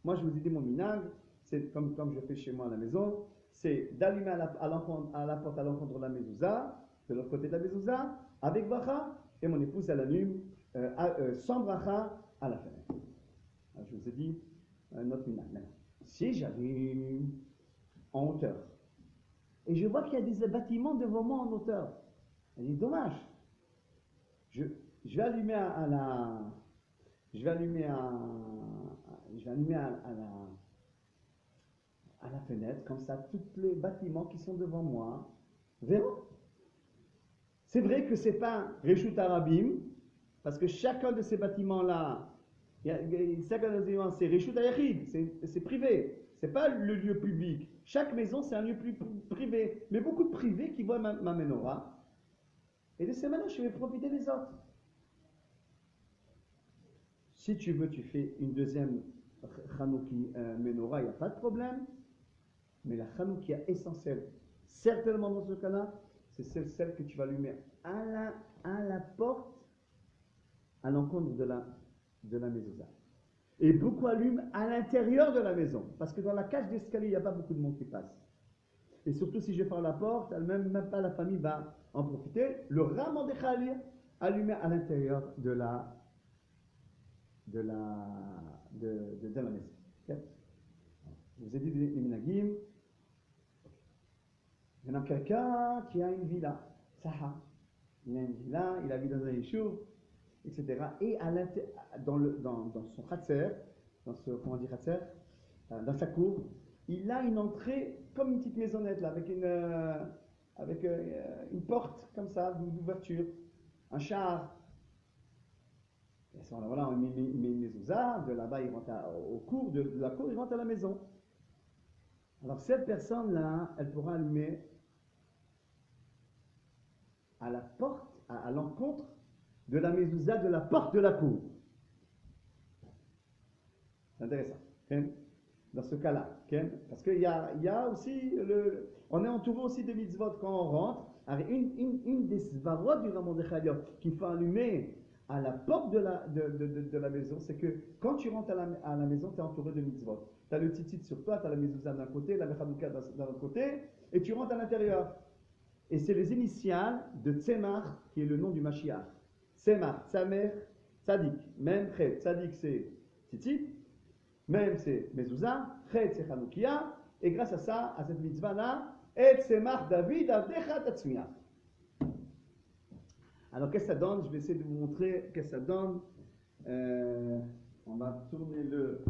Moi, je vous ai dit mon minag, c'est comme je fais chez moi à la maison, c'est d'allumer à la porte à l'encontre de la mezouza, de l'autre côté de la mezouza, avec bracha, et mon épouse, elle allume sans bracha à la fenêtre. Alors, je vous ai dit notre minag. Maintenant, si j'allume en hauteur, et je vois qu'il y a des bâtiments devant moi en hauteur, c'est dommage. Je vais allumer à la fenêtre, comme ça, tous les bâtiments qui sont devant moi verront. C'est vrai que ce n'est pas Reshut Arabim, parce que chacun de ces bâtiments-là, c'est Reshut Ayachid, c'est privé, ce n'est pas le lieu public. Chaque maison, c'est un lieu privé, mais beaucoup de privés qui voient ma menorah. Et de ces manières, je vais profiter des autres. Si tu veux, tu fais une deuxième Hanouki menorah, il n'y a pas de problème. Mais la Hanoukia essentielle, certainement dans ce cas-là, c'est celle que tu vas allumer à la porte, à l'encontre de la mezouza. Et beaucoup allument à l'intérieur de la maison, parce que dans la cage d'escalier, il n'y a pas beaucoup de monde qui passe. Et surtout, si je ferme la porte, même pas la famille va en profiter. Le Rav Mordechai Eliyahu allumé à l'intérieur de la maison. Okay? Je vous ai dit les minagim. Maintenant, quelqu'un qui a une villa, Saha, il a une villa, il habite dans un yeshuv, etc. Et dans son khatser, dans sa cour, il a une entrée comme une petite maisonnette là, avec une porte comme ça, d'ouverture, un char. Et à ce moment-là, il met une mezouza, de là-bas il rentre de la cour, il rentre à la maison. Alors cette personne-là, elle pourra allumer à la porte, à l'encontre de la mezouza de la porte de la cour. C'est intéressant. Okay? Dans ce cas-là. Okay? Parce qu'il y a aussi, on est entouré aussi de mitzvot quand on rentre. Alors, une des svarot du Rav Mordechai Eliyahu qu'il faut allumer à la porte de la maison, c'est que quand tu rentres à la maison, tu es entouré de mitzvot. Tu as le tzitzit sur toi, tu as la mezouza d'un côté, la mechadouka d'un autre côté, et tu rentres à l'intérieur. Et c'est les initiales de Tzemach, qui est le nom du Mashiach. Tzemach, Tzamer, Tzadik. Même Chet, Tzadik c'est tzitzit, même c'est mezouza, Chet c'est Chanoukia, et grâce à ça, à cette mitzvah-là, Et Tzemach David Avdecha Tatzmiach. Alors, qu'est-ce que ça donne? Je vais essayer de vous montrer qu'est-ce que ça donne. On va tourner le.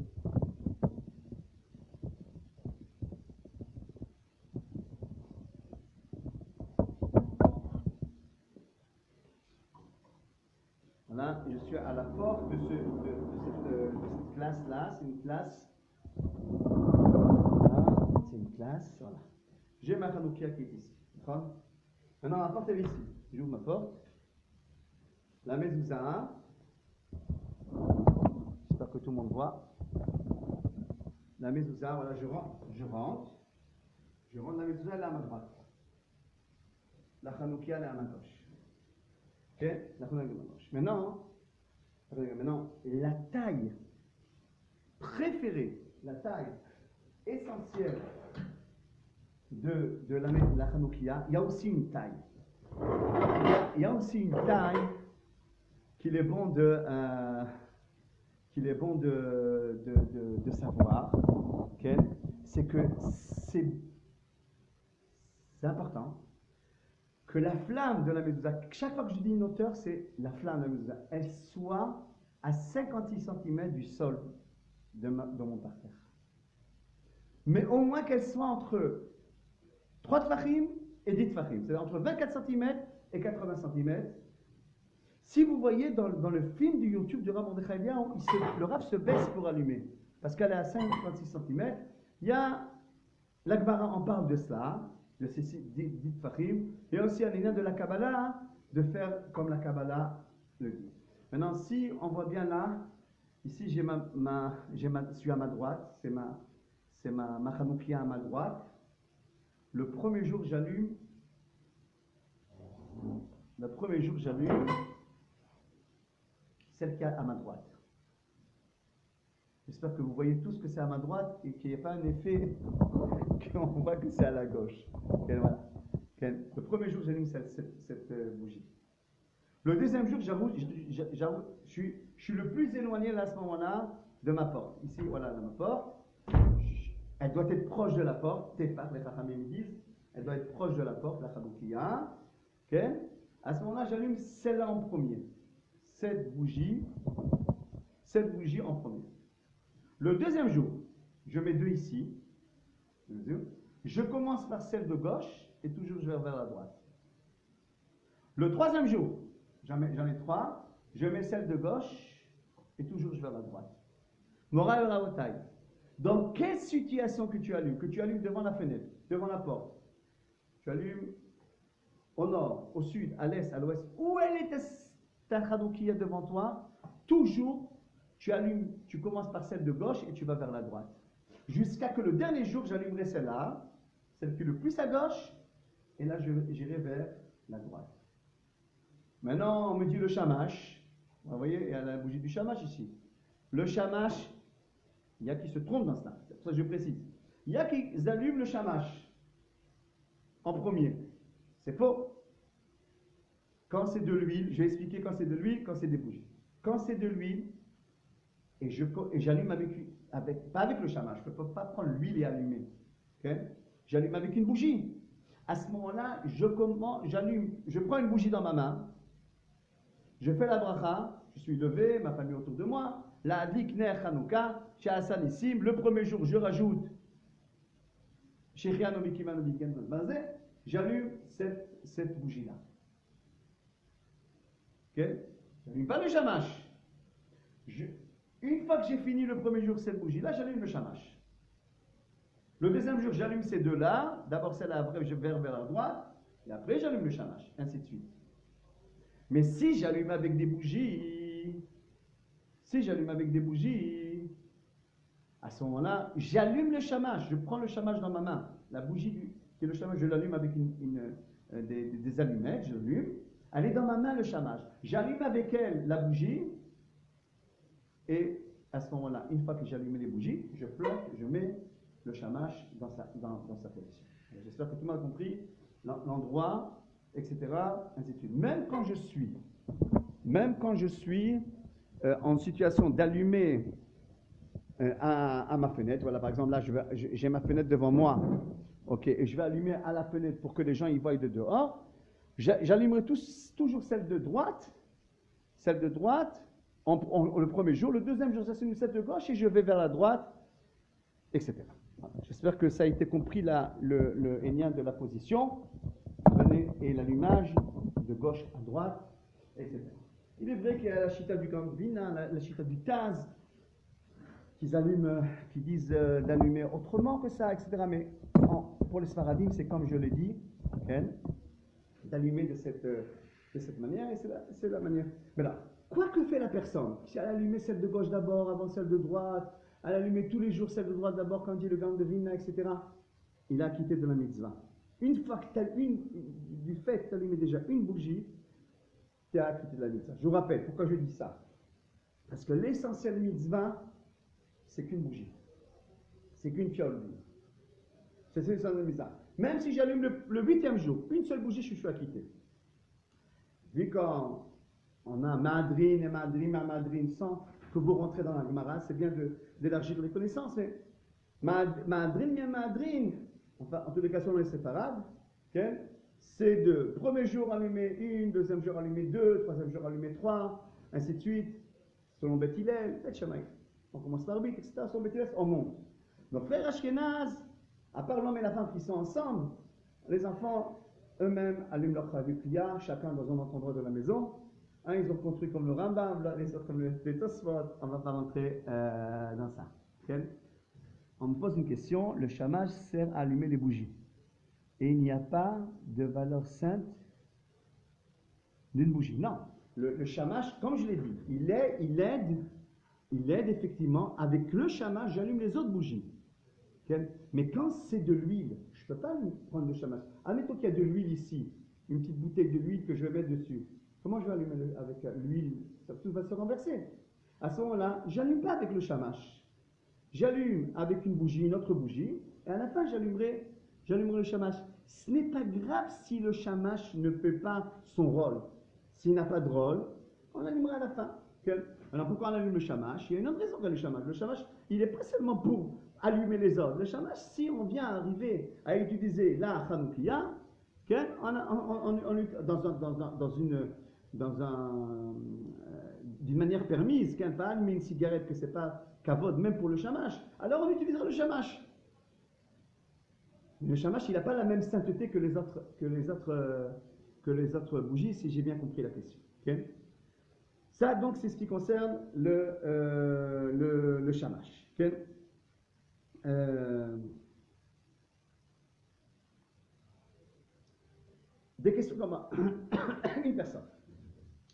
Voilà, je suis à la porte de cette classe-là. C'est une classe. Voilà, c'est une classe. Voilà. J'ai ma Hanoukia qui est ici. D'accord? Maintenant, la porte est ici. J'ouvre ma porte. La mezouza. J'espère que tout le monde voit. La mezouza, voilà, je rentre. La mezouza, elle est à ma droite. La Hanoukia, elle est à ma gauche. Ok? La Hanoukia, elle est à ma gauche. Maintenant, la taille préférée, la taille essentielle de la Hanoukia, il y a aussi une taille. Il y a aussi une taille qu'il est bon de savoir. Okay? C'est que c'est important que la flamme de la mezouza, chaque fois que je dis une hauteur, c'est la flamme de la mezouza, elle soit à 56 cm du sol de mon parterre. Mais au moins qu'elle soit entre 3 tfachim et 10 tfachim, c'est-à-dire entre 24 cm et 80 cm. Si vous voyez dans le film du YouTube du Rav Mordechai Eliyahu, le Rav se baisse pour allumer, parce qu'elle est à 56 cm. Il y a, l'Agmara en parle de cela, de ces 10 tfachim, et aussi un lien de la Kabbalah, de faire comme la Kabbalah le dit. Maintenant, si on voit bien là, ici je suis à ma droite, c'est ma Hanoukia à ma droite. Le premier jour j'allume celle qui est à ma droite. J'espère que vous voyez tous que c'est à ma droite et qu'il n'y a pas un effet qu'on voit que c'est à la gauche. Okay, voilà. Okay. Le premier jour, j'allume cette bougie. Le deuxième jour, je suis le plus éloigné là, à ce moment-là de ma porte. Ici, voilà, ma porte. Elle doit être proche de la porte. Tefat, les Chachamim me disent. Elle doit être proche de la porte, la Hanoukia. Okay. À ce moment-là, j'allume celle-là en premier. Cette bougie en premier. Le deuxième jour, je mets 2 ici. Je commence par celle de gauche et toujours je vais vers la droite. Le troisième jour, j'en ai 3. Je mets celle de gauche et toujours je vais vers la droite. Moral Raotai. Dans quelle situation que tu allumes devant la fenêtre, devant la porte, tu allumes au nord, au sud, à l'est, à l'ouest, où elle est ta Hanoukia devant toi, toujours tu commences par celle de gauche et tu vas vers la droite. Jusqu'à que le dernier jour, j'allumerai celle-là, celle qui est le plus à gauche, et là, j'irai vers la droite. Maintenant, on me dit le shamash. Vous voyez, il y a la bougie du shamash ici. Le shamash, il y a qui se trompent dans cela. C'est pour ça que je précise. Il y a qui allument le shamash en premier. C'est faux. Quand c'est de l'huile, je vais expliquer quand c'est de l'huile, quand c'est des bougies. Quand c'est de l'huile, et j'allume pas avec le shamash, je ne peux pas prendre l'huile et allumer. Okay? J'allume avec une bougie. À ce moment-là, je prends une bougie dans ma main, je fais la bracha, je suis levé, ma famille autour de moi, la adlik ner Hanouka, chez Hassan Issim, le premier jour, je rajoute j'allume cette bougie-là. Okay? J'allume pas le shamash. Une fois que j'ai fini le premier jour cette bougie-là, j'allume le shamash. Le deuxième jour, j'allume ces deux-là. D'abord celle-là, après je vais vers la droite. Et après, j'allume le shamash. Ainsi de suite. Mais si j'allume avec des bougies, à ce moment-là, j'allume le shamash, je prends le shamash dans ma main, la bougie qui est le shamash, je l'allume avec des allumettes, je l'allume, elle est dans ma main le shamash. J'allume avec elle la bougie, et à ce moment-là, une fois que j'ai allumé les bougies, je flotte, je mets le shamash dans sa position. J'espère que tout le monde a compris l'endroit, etc. Ainsi de suite. Même quand je suis en situation d'allumer à ma fenêtre, voilà, par exemple, là, j'ai ma fenêtre devant moi, ok, et je vais allumer à la fenêtre pour que les gens y voient de dehors. J'allumerai toujours celle de droite, le premier jour, le deuxième jour, ça c'est une celle de gauche, et je vais vers la droite, etc. Voilà. J'espère que ça a été compris le hénien de la position et l'allumage de gauche à droite, etc. Il est vrai qu'il y a la chita du Gambina, la chita du Taz, qui disent d'allumer autrement que ça, etc. Mais pour les Sfaradim, c'est comme je l'ai dit, okay, d'allumer de cette manière, et c'est la manière. Mais là, quoi que fait la personne, si elle a allumé celle de gauche d'abord, avant celle de droite, elle a allumé tous les jours celle de droite d'abord, quand il dit le gang de Vina, etc., il a quitté de la mitzvah. Une fois que du fait que tu as allumé déjà une bougie, tu as quitté de la mitzvah. Je vous rappelle, pourquoi je dis ça? Parce que l'essentiel mitzvah, c'est qu'une bougie. C'est qu'une fiole d'huile. C'est l'essentiel mitzvah. Même si j'allume le 8e jour, une seule bougie, je suis acquitté. Vu qu'on a madrine et madrine sans que vous rentrez dans la Gemara, c'est bien d'élargir les connaissances, mais madrine, enfin, en tous les cas, sur les séparades, okay, c'est de premier jour allumer une, deuxième jour allumer deux, troisième jour allumer trois, ainsi de suite, selon Beth Hillel, Beth Shammai. On commence par 8, etc. Selon Beth Hillel, on monte. Nos frères Ashkenaz, à part l'homme et la femme qui sont ensemble, les enfants eux-mêmes allument leur chavikia, chacun dans un autre endroit de la maison. Ils ont construit comme le Rambam, les autres comme les Tosfot. On ne va pas rentrer dans ça. Okay? On me pose une question, le shamash sert à allumer les bougies. Et il n'y a pas de valeur sainte d'une bougie. Non, le shamash, comme je l'ai dit, il aide effectivement, avec le shamash, j'allume les autres bougies. Okay? Mais quand c'est de l'huile, je ne peux pas prendre le shamash. Admettons qu'il y a de l'huile ici, une petite bouteille de l'huile que je vais mettre dessus. Comment je vais allumer avec l'huile? Tout va se renverser. À ce moment-là, je n'allume pas avec le shamash. J'allume avec une bougie, une autre bougie, et à la fin, j'allumerai le shamash. Ce n'est pas grave si le shamash ne fait pas son rôle. S'il n'a pas de rôle, on allumera à la fin. Okay? Alors pourquoi on allume le shamash? Il y a une autre raison que le shamash. Le shamash, il n'est pas seulement pour allumer les autres. Le shamash, si on vient arriver à utiliser la Hanoukia, okay, d'une manière permise, qu'un pas allumer une cigarette, que ce n'est pas kavod, même pour le shamash, alors on utilisera le shamash. Le shamash, il n'a pas la même sainteté que les autres bougies, si j'ai bien compris la question. Okay? Ça, donc, c'est ce qui concerne le shamash. Okay? Des questions qu'on m'a... une personne.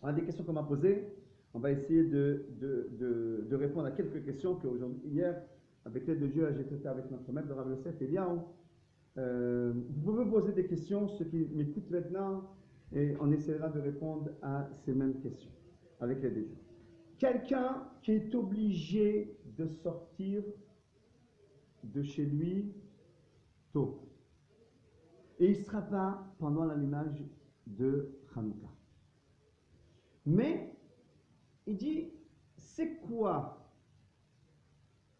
On a des questions qu'on m'a posées. On va essayer de répondre à quelques questions hier, avec l'aide de Dieu, j'ai traité avec notre maître, le Rav Yosef Eliaou. Vous pouvez poser des questions, ceux qui m'écoutent maintenant, et on essaiera de répondre à ces mêmes questions, avec l'aide de Dieu. Quelqu'un qui est obligé de sortir de chez lui tôt, et il ne sera pas pendant l'allumage de Hanouka. Mais, il dit, c'est quoi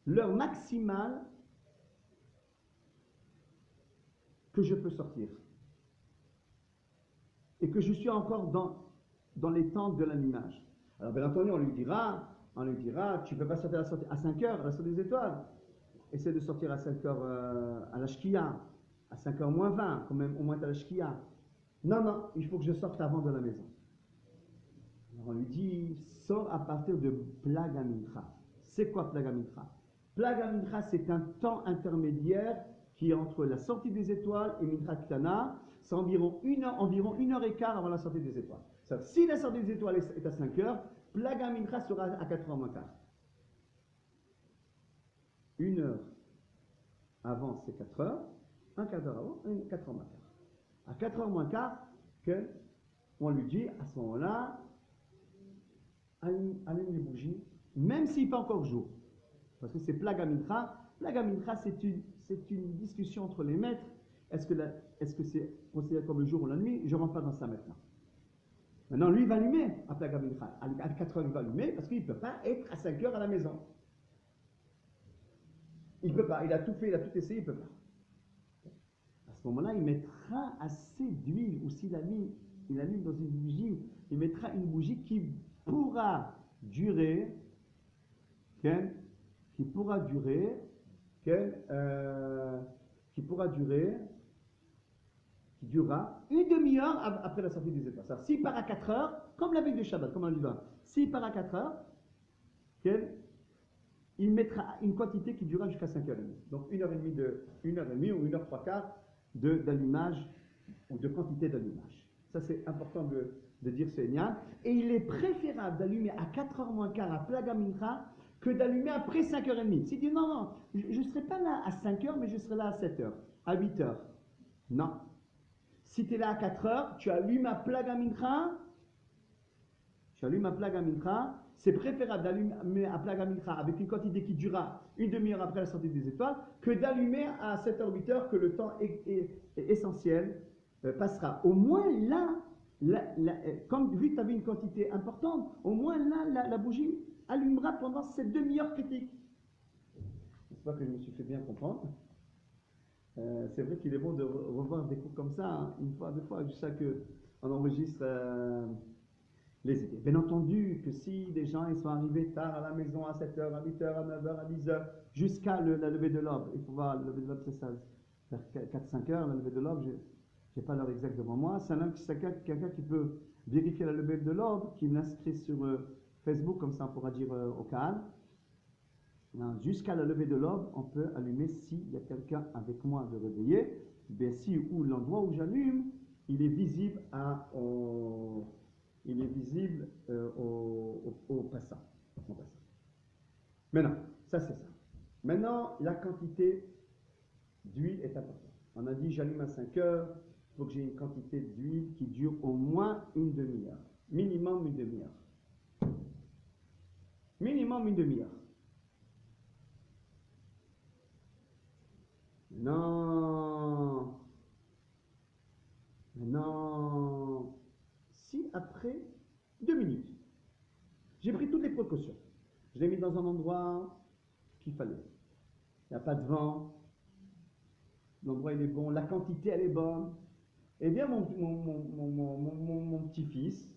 l'heure maximale que je peux sortir et que je suis encore dans les temps de l'allumage. Alors, bien entendu, on lui dira, tu ne peux pas sortir à 5 heures, à la sortie des étoiles. Essaie de sortir à 5 heures à la shkia, à 5 heures moins 20, quand même, au moins à la shkia. Non, il faut que je sorte avant de la maison. Alors on lui dit, sors à partir de Plaga Mincha. C'est quoi Plaga Mincha? Plaga Mincha, c'est un temps intermédiaire qui est entre la sortie des étoiles et Mincha Ktana. C'est environ une heure et quart avant la sortie des étoiles. Si la sortie des étoiles est à 5 heures, Plaga Mincha sera à 4 heures moins quart. 1 heure avant, c'est 4 heures. Un quart d'heure avant, 4 heures moins quart. À 4 heures moins quart, on lui dit, à ce moment-là, allume les bougies, même s'il fait encore jour. Parce que c'est Plaga Mincha. Plaga Mincha, c'est une discussion entre les maîtres. Est-ce que c'est considéré comme le jour ou la nuit? Je ne rentre pas dans ça maintenant. Maintenant, lui, il va allumer à Plaga Mincha. À 4 heures, il va allumer parce qu'il ne peut pas être à 5 heures à la maison. Il ne peut pas. Il a tout fait, il a tout essayé, il ne peut pas. À ce moment-là, il mettra assez d'huile, ou s'il allume dans une bougie, il mettra une bougie qui pourra durer, qui durera une demi-heure après la sortie des étoiles. S'il part à 4 heures, comme la veille de Shabbat, comme on dit là, s'il part à 4 heures, il mettra une quantité qui durera jusqu'à 5h30. Donc 1h30 ou 1h3 d'allumage ou de quantité d'allumage. Ça, c'est important de dire ce Enyan. Et il est préférable d'allumer à 4h moins quart à Plaga Mincha que d'allumer après 5h30. S'il dit non, je ne serai pas là à 5h, mais je serai là à 7h, à 8h. Non. Si tu es là à 4h, tu allumes à Plaga Mincha. C'est préférable d'allumer à Plaga Mincha avec une quantité qui durera une demi-heure après la sortie des étoiles que d'allumer à 7h, 8h que le temps essentiel passera. Au moins là, comme vu que tu avais une quantité importante, au moins là, la bougie allumera pendant cette demi-heure critique. J'espère que je me suis fait bien comprendre. C'est vrai qu'il est bon de revoir des cours comme ça, hein, une fois, deux fois, jusqu'à qu'on enregistre les idées. Bien entendu que si des gens ils sont arrivés tard à la maison à 7h, à 8h, à 9h, à 10h, jusqu'à la levée de l'aube, il faut voir, la levée de l'aube c'est ça, vers 4-5 heures, la levée de l'aube, je n'ai pas l'heure exacte devant moi, c'est quelqu'un qui peut vérifier la levée de l'aube, qui m'inscrit sur Facebook, comme ça on pourra dire au calme. Jusqu'à la levée de l'aube, on peut allumer s'il y a quelqu'un avec moi de réveiller, bien si ou l'endroit où j'allume, il est visible au passant. Maintenant, ça c'est ça. Maintenant, la quantité d'huile est importante. On a dit j'allume à 5 heures, il faut que j'ai une quantité d'huile qui dure au moins une demi-heure. Minimum une demi-heure. Minimum une demi-heure. Maintenant, si après 2 minutes, j'ai pris toutes les précautions, je l'ai mis dans un endroit qu'il fallait, il n'y a pas de vent, l'endroit il est bon, la quantité elle est bonne, et bien mon petit-fils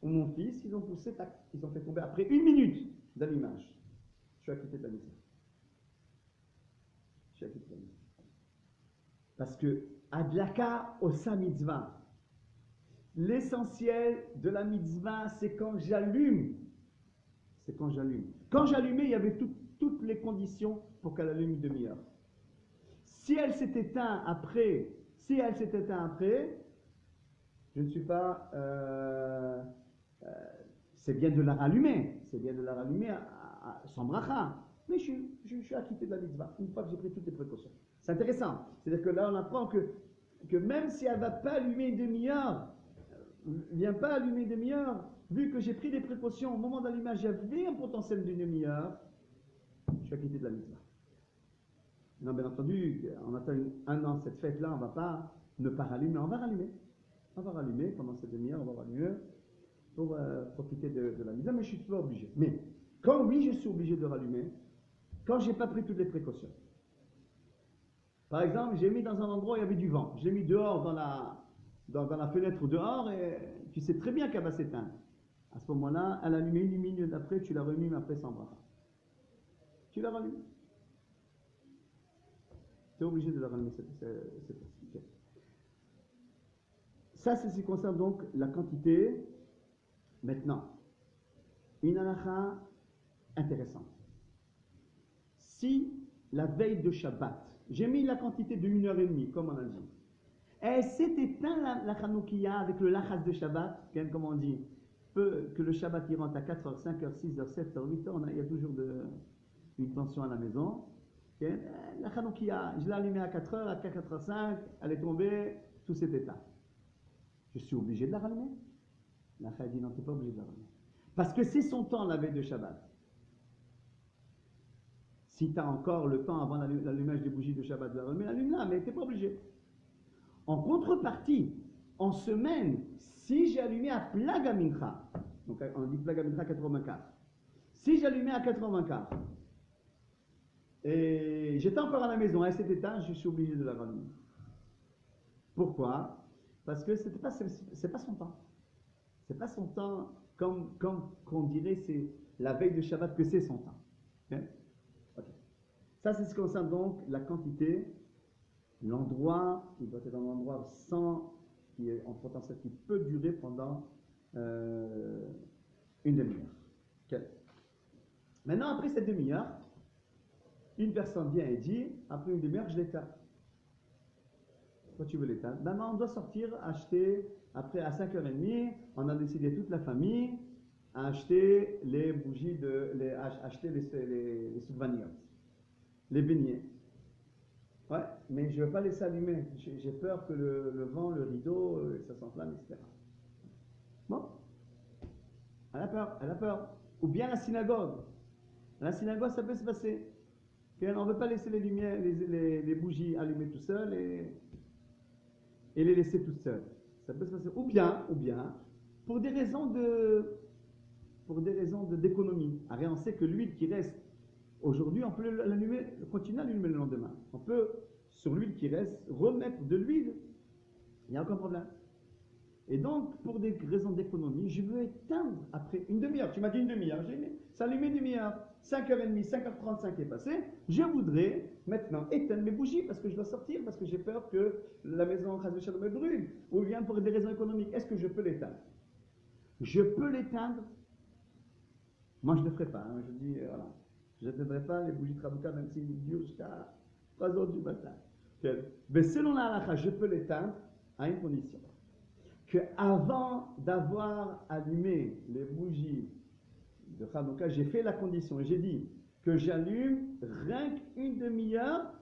ou mon fils, ils ont fait tomber après 1 minute d'allumage. Je suis acquitté de la misère. Parce que Adlaka Osa Mitzvah, l'essentiel de la mitzvah, c'est quand j'allume. Quand j'allumais, il y avait toutes les conditions pour qu'elle allume une demi-heure. Si elle s'est éteinte après, je ne suis pas. C'est bien de la rallumer. Sans bracha. Mais je suis acquitté de la mitzvah, une fois que j'ai pris toutes les précautions. C'est intéressant. C'est-à-dire que là, on apprend que même si elle ne va pas allumer une demi-heure, vu que j'ai pris des précautions au moment d'allumage, j'avais un potentiel d'une demi-heure, je suis acquitté de la mitzvah. Non, bien entendu, on attend un an cette fête-là, on ne va pas ne pas rallumer, on va rallumer. On va rallumer pendant cette demi-heure, on va rallumer pour profiter de la mitzvah, mais je ne suis pas obligé. Mais quand oui, je suis obligé de rallumer, quand je n'ai pas pris toutes les précautions. Par exemple, j'ai mis dans un endroit où il y avait du vent. Je l'ai mis dehors dans la fenêtre dehors et tu sais très bien qu'elle va s'éteindre. À ce moment-là, elle allume une minute après, tu la rallumes après sans bras. Tu la rallumes. Tu es obligé de la rallumer cette fois-ci. Ça, c'est ce qui concerne donc la quantité. Maintenant, une halakha intéressante. Si la veille de Shabbat, j'ai mis la quantité de 1h30, comme on a dit. Elle s'est éteinte la Hanoukia avec le lachas de Shabbat, comme on dit. Que le Shabbat il rentre à 4h, 5h, 6h, 7h, 8h, il y a toujours une tension à la maison. La Hanoukia, je l'ai allumée à 4h, à 4h05, elle est tombée, tout s'est éteint. Je suis obligé de la rallumer? La Kha dit non, tu n'es pas obligé de la rallumer. Parce que c'est son temps la veille de Shabbat. Si tu as encore le temps avant l'allumage des bougies de Shabbat de la rallumer, allume-la, mais tu n'es pas obligé. En contrepartie, en semaine, si j'ai allumé à Plaga Mincha, donc on dit Plaga Mincha 84, si j'allumais à 84 et j'étais encore à la maison à cet état, je suis obligé de la rallumer. Pourquoi? Parce que c'est pas son temps. C'est pas son temps comme qu'on dirait c'est la veille de Shabbat que c'est son temps. Okay? Okay. Ça c'est ce qui concerne donc la quantité. L'endroit, il doit être un endroit qui est en potentiel, qui peut durer pendant une demi-heure. Okay. Maintenant, après cette demi-heure, une personne vient et dit, après une demi-heure, je l'éteins. Pourquoi tu veux l'éteindre? Maintenant, on doit sortir, acheter, après à 5h30, on a décidé toute la famille à acheter les bougies, acheter les souvenirs, les beignets. Ouais, mais je ne veux pas laisser allumer. J'ai peur que le vent, le rideau, ça s'enflamme, etc. Bon, elle a peur. Ou bien la synagogue. La synagogue, ça peut se passer. On ne veut pas laisser les lumières, les bougies allumées tout seul et les laisser toutes seules. Ça peut se passer. Ou bien, pour des raisons d'économie. Après, on sait que l'huile qui reste aujourd'hui, on peut l'allumer, continuer à l'allumer le lendemain. On peut, sur l'huile qui reste, remettre de l'huile. Il n'y a aucun problème. Et donc, pour des raisons d'économie, je veux éteindre après une demi-heure. Tu m'as dit une demi-heure. J'ai s'allumer une demi-heure. 5h30, 5h35 est passé. Je voudrais maintenant éteindre mes bougies parce que je dois sortir, parce que j'ai peur que la maison me brûle. Ou bien pour des raisons économiques. Est-ce que je peux l'éteindre? Je peux l'éteindre. Moi, je ne le ferai pas. Hein. Je dis, voilà. Je n'éteindrai pas les bougies de Hanouka même s'ils durent jusqu'à 3h du matin. Mais selon la halakha, je peux l'éteindre à une condition. Que avant d'avoir allumé les bougies de Hanouka, j'ai fait la condition et j'ai dit que j'allume rien qu'une demi-heure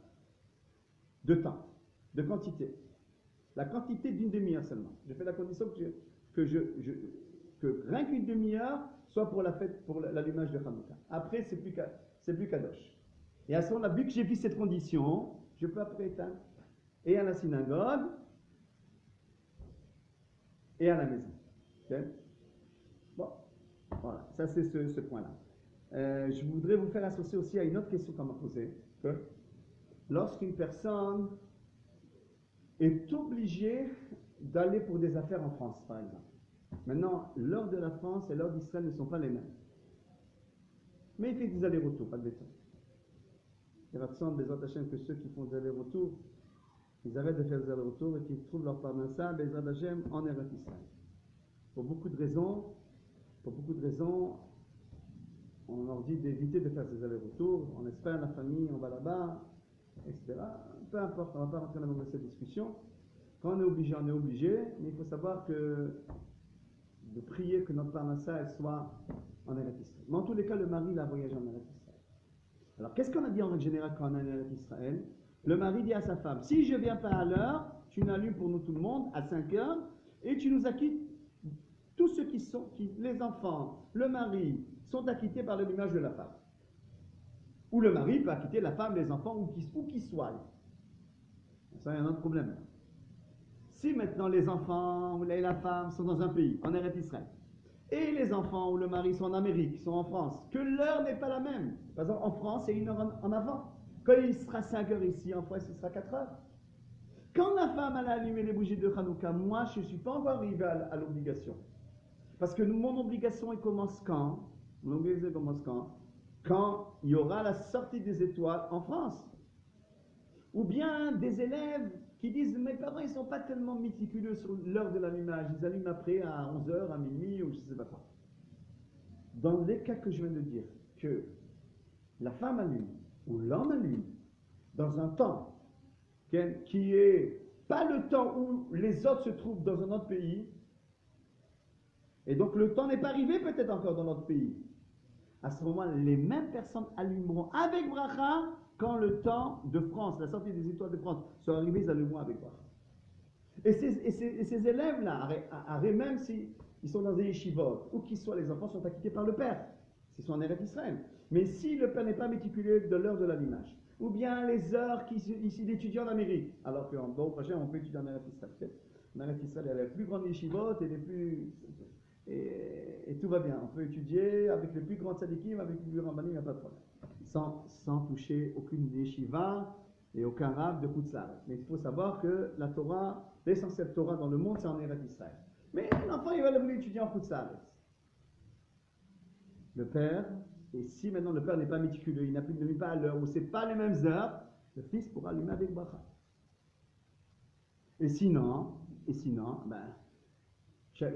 de temps, de quantité. La quantité d'une demi-heure seulement. J'ai fait la condition que rien qu'une demi-heure soit pour la fête, pour l'allumage de Hanouka. Après, c'est plus kadosh. Et à ce moment-là, vu que j'ai vu cette condition, je peux après éteindre. Et à la synagogue, et à la maison. Okay? Bon, voilà, ça c'est ce point-là. Je voudrais vous faire associer aussi à une autre question qu'on m'a posée, que lorsqu'une personne est obligée d'aller pour des affaires en France, par exemple. Maintenant, l'heure de la France et l'heure d'Israël ne sont pas les mêmes. Mais il fait des allers-retours, pas de béton. Il y a des autres chaînes que ceux qui font des allers-retours, ils arrêtent de faire des allers-retours et qu'ils trouvent leur parnassa, Bezrat Hashem, en Eretz Israël. Pour beaucoup de raisons, on leur dit d'éviter de faire ces allers-retours. En Espagne, la famille, on va là-bas, etc. Peu importe, on ne va pas rentrer dans cette discussion. Quand on est obligé, mais il faut savoir que de prier que notre parnassa elle soit en Eretz Israël. Mais en tous les cas, le mari l'a voyagé en Eretz Israël. Alors, qu'est-ce qu'on a dit en règle générale quand on est en Eretz Israël? Le mari dit à sa femme, si je ne viens pas à l'heure, tu n'allumes pour nous tout le monde à 5 heures et tu nous acquittes. Tous ceux les enfants, le mari, sont acquittés par l'allumage de la femme. Ou le mari peut acquitter la femme, les enfants, où qu'ils soient. Ça, il y a un autre problème. Si maintenant les enfants ou la femme sont dans un pays, en Eretz Israël, et les enfants ou le mari sont en Amérique, sont en France, que l'heure n'est pas la même. Par exemple, en France, c'est 1 heure en avant. Quand il sera 5 heures ici, en France, il sera 4 heures. Quand la femme a allumé les bougies de Hanouka, moi, je ne suis pas encore arrivé à l'obligation. Parce que mon obligation, elle commence quand? Mon obligation commence quand? Quand il y aura la sortie des étoiles en France. Ou bien des élèves qui disent, mes parents, ils ne sont pas tellement méticuleux sur l'heure de l'allumage. Ils allument après à 11h, à minuit, ou je ne sais pas quoi. Dans les cas que je viens de dire, que la femme allume, ou l'homme allume, dans un temps qui est pas le temps où les autres se trouvent dans un autre pays, et donc le temps n'est pas arrivé peut-être encore dans notre pays. À ce moment, les mêmes personnes allumeront avec bracha quand le temps de France, la sortie des étoiles de France, sera arrivé, ils allumeront avec bracha. Et ces élèves-là, même s'ils sont dans des yeshivot, ou qu'ils soient, les enfants sont acquittés par le père, s'ils sont en Eretz Israël. Mais si le père n'est pas méticuleux de l'heure de l'allumage, ou bien les heures qu'il étudie en Amérique, alors qu'en bon prochain, on peut étudier en Eretz Israël. En Eretz Israël, il y a les plus grandes yeshivot et tout va bien. On peut étudier avec les plus grands tzadikim, avec les plus grands banim, il n'y a pas de problème. Sans toucher aucune yeshiva et aucun rave de Kutzlar. Mais il faut savoir que la Torah, l'essentiel Torah dans le monde, c'est en Eretz Israël. Mais l'enfant, il va vouloir étudier en Kutzlar. Le père, et si maintenant le père n'est pas méticuleux, il n'allume pas à l'heure, ou c'est pas les mêmes heures, le fils pourra allumer avec bracha. Et sinon, ben,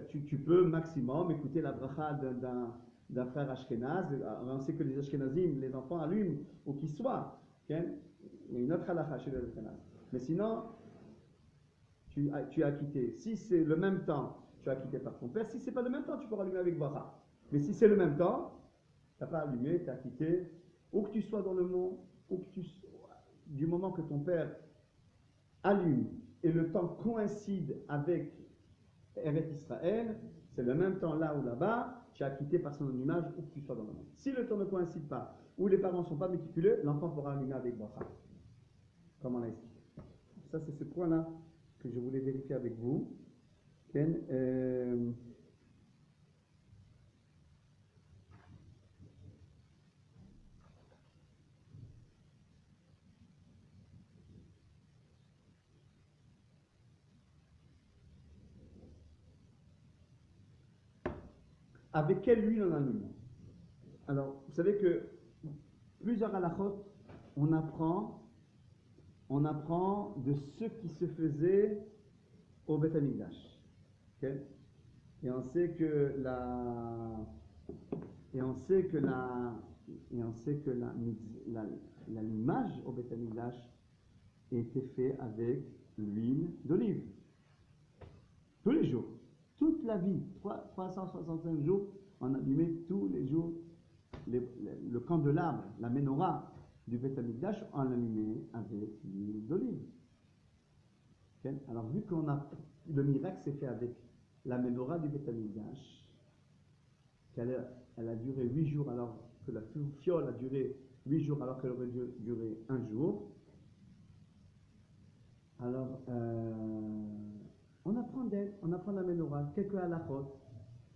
tu peux maximum écouter la bracha d'un frère Ashkenaz. On sait que les Ashkenazim, les enfants allument, ou qu'ils soient. Okay? Il y a une autre halakha chez les Ashkenaz. Mais sinon, tu as quitté. Si c'est le même temps, tu as quitté par ton père. Si c'est pas le même temps, tu pourras allumer avec bracha. Mais si c'est le même temps, tu n'as pas allumé, tu as quitté. Où que tu sois dans le monde, du moment que ton père allume et le temps coïncide avec Eretz Israël, c'est le même temps là ou là-bas, tu as quitté par son allumage où que tu sois dans le monde. Si le temps ne coïncide pas, ou les parents ne sont pas méticuleux, l'enfant pourra allumer avec bracha. Comme on l'a expliqué. Ça, c'est ce point-là que je voulais vérifier avec vous. Ken, avec quelle huile on allume? Alors, vous savez que plusieurs halachot, on apprend de ce qui se faisait au Beth Amikdash. Okay? Et on sait que l'allumage au Beth Amikdash était fait avec l'huile d'olive. Tous les jours. Toute la vie, 365 jours, on allumait tous les jours le candelabre, la menorah du Beth Amikdash, on l'allumait avec l'huile d'olive. Okay? Alors, vu qu'on a le miracle s'est fait avec la menorah du Beth Amikdash, elle a duré 8 jours alors que la fiole a duré 8 jours alors qu'elle aurait dû durer 1 jour. Alors, on apprend d'elle, on apprend la menorah, quelques halachot.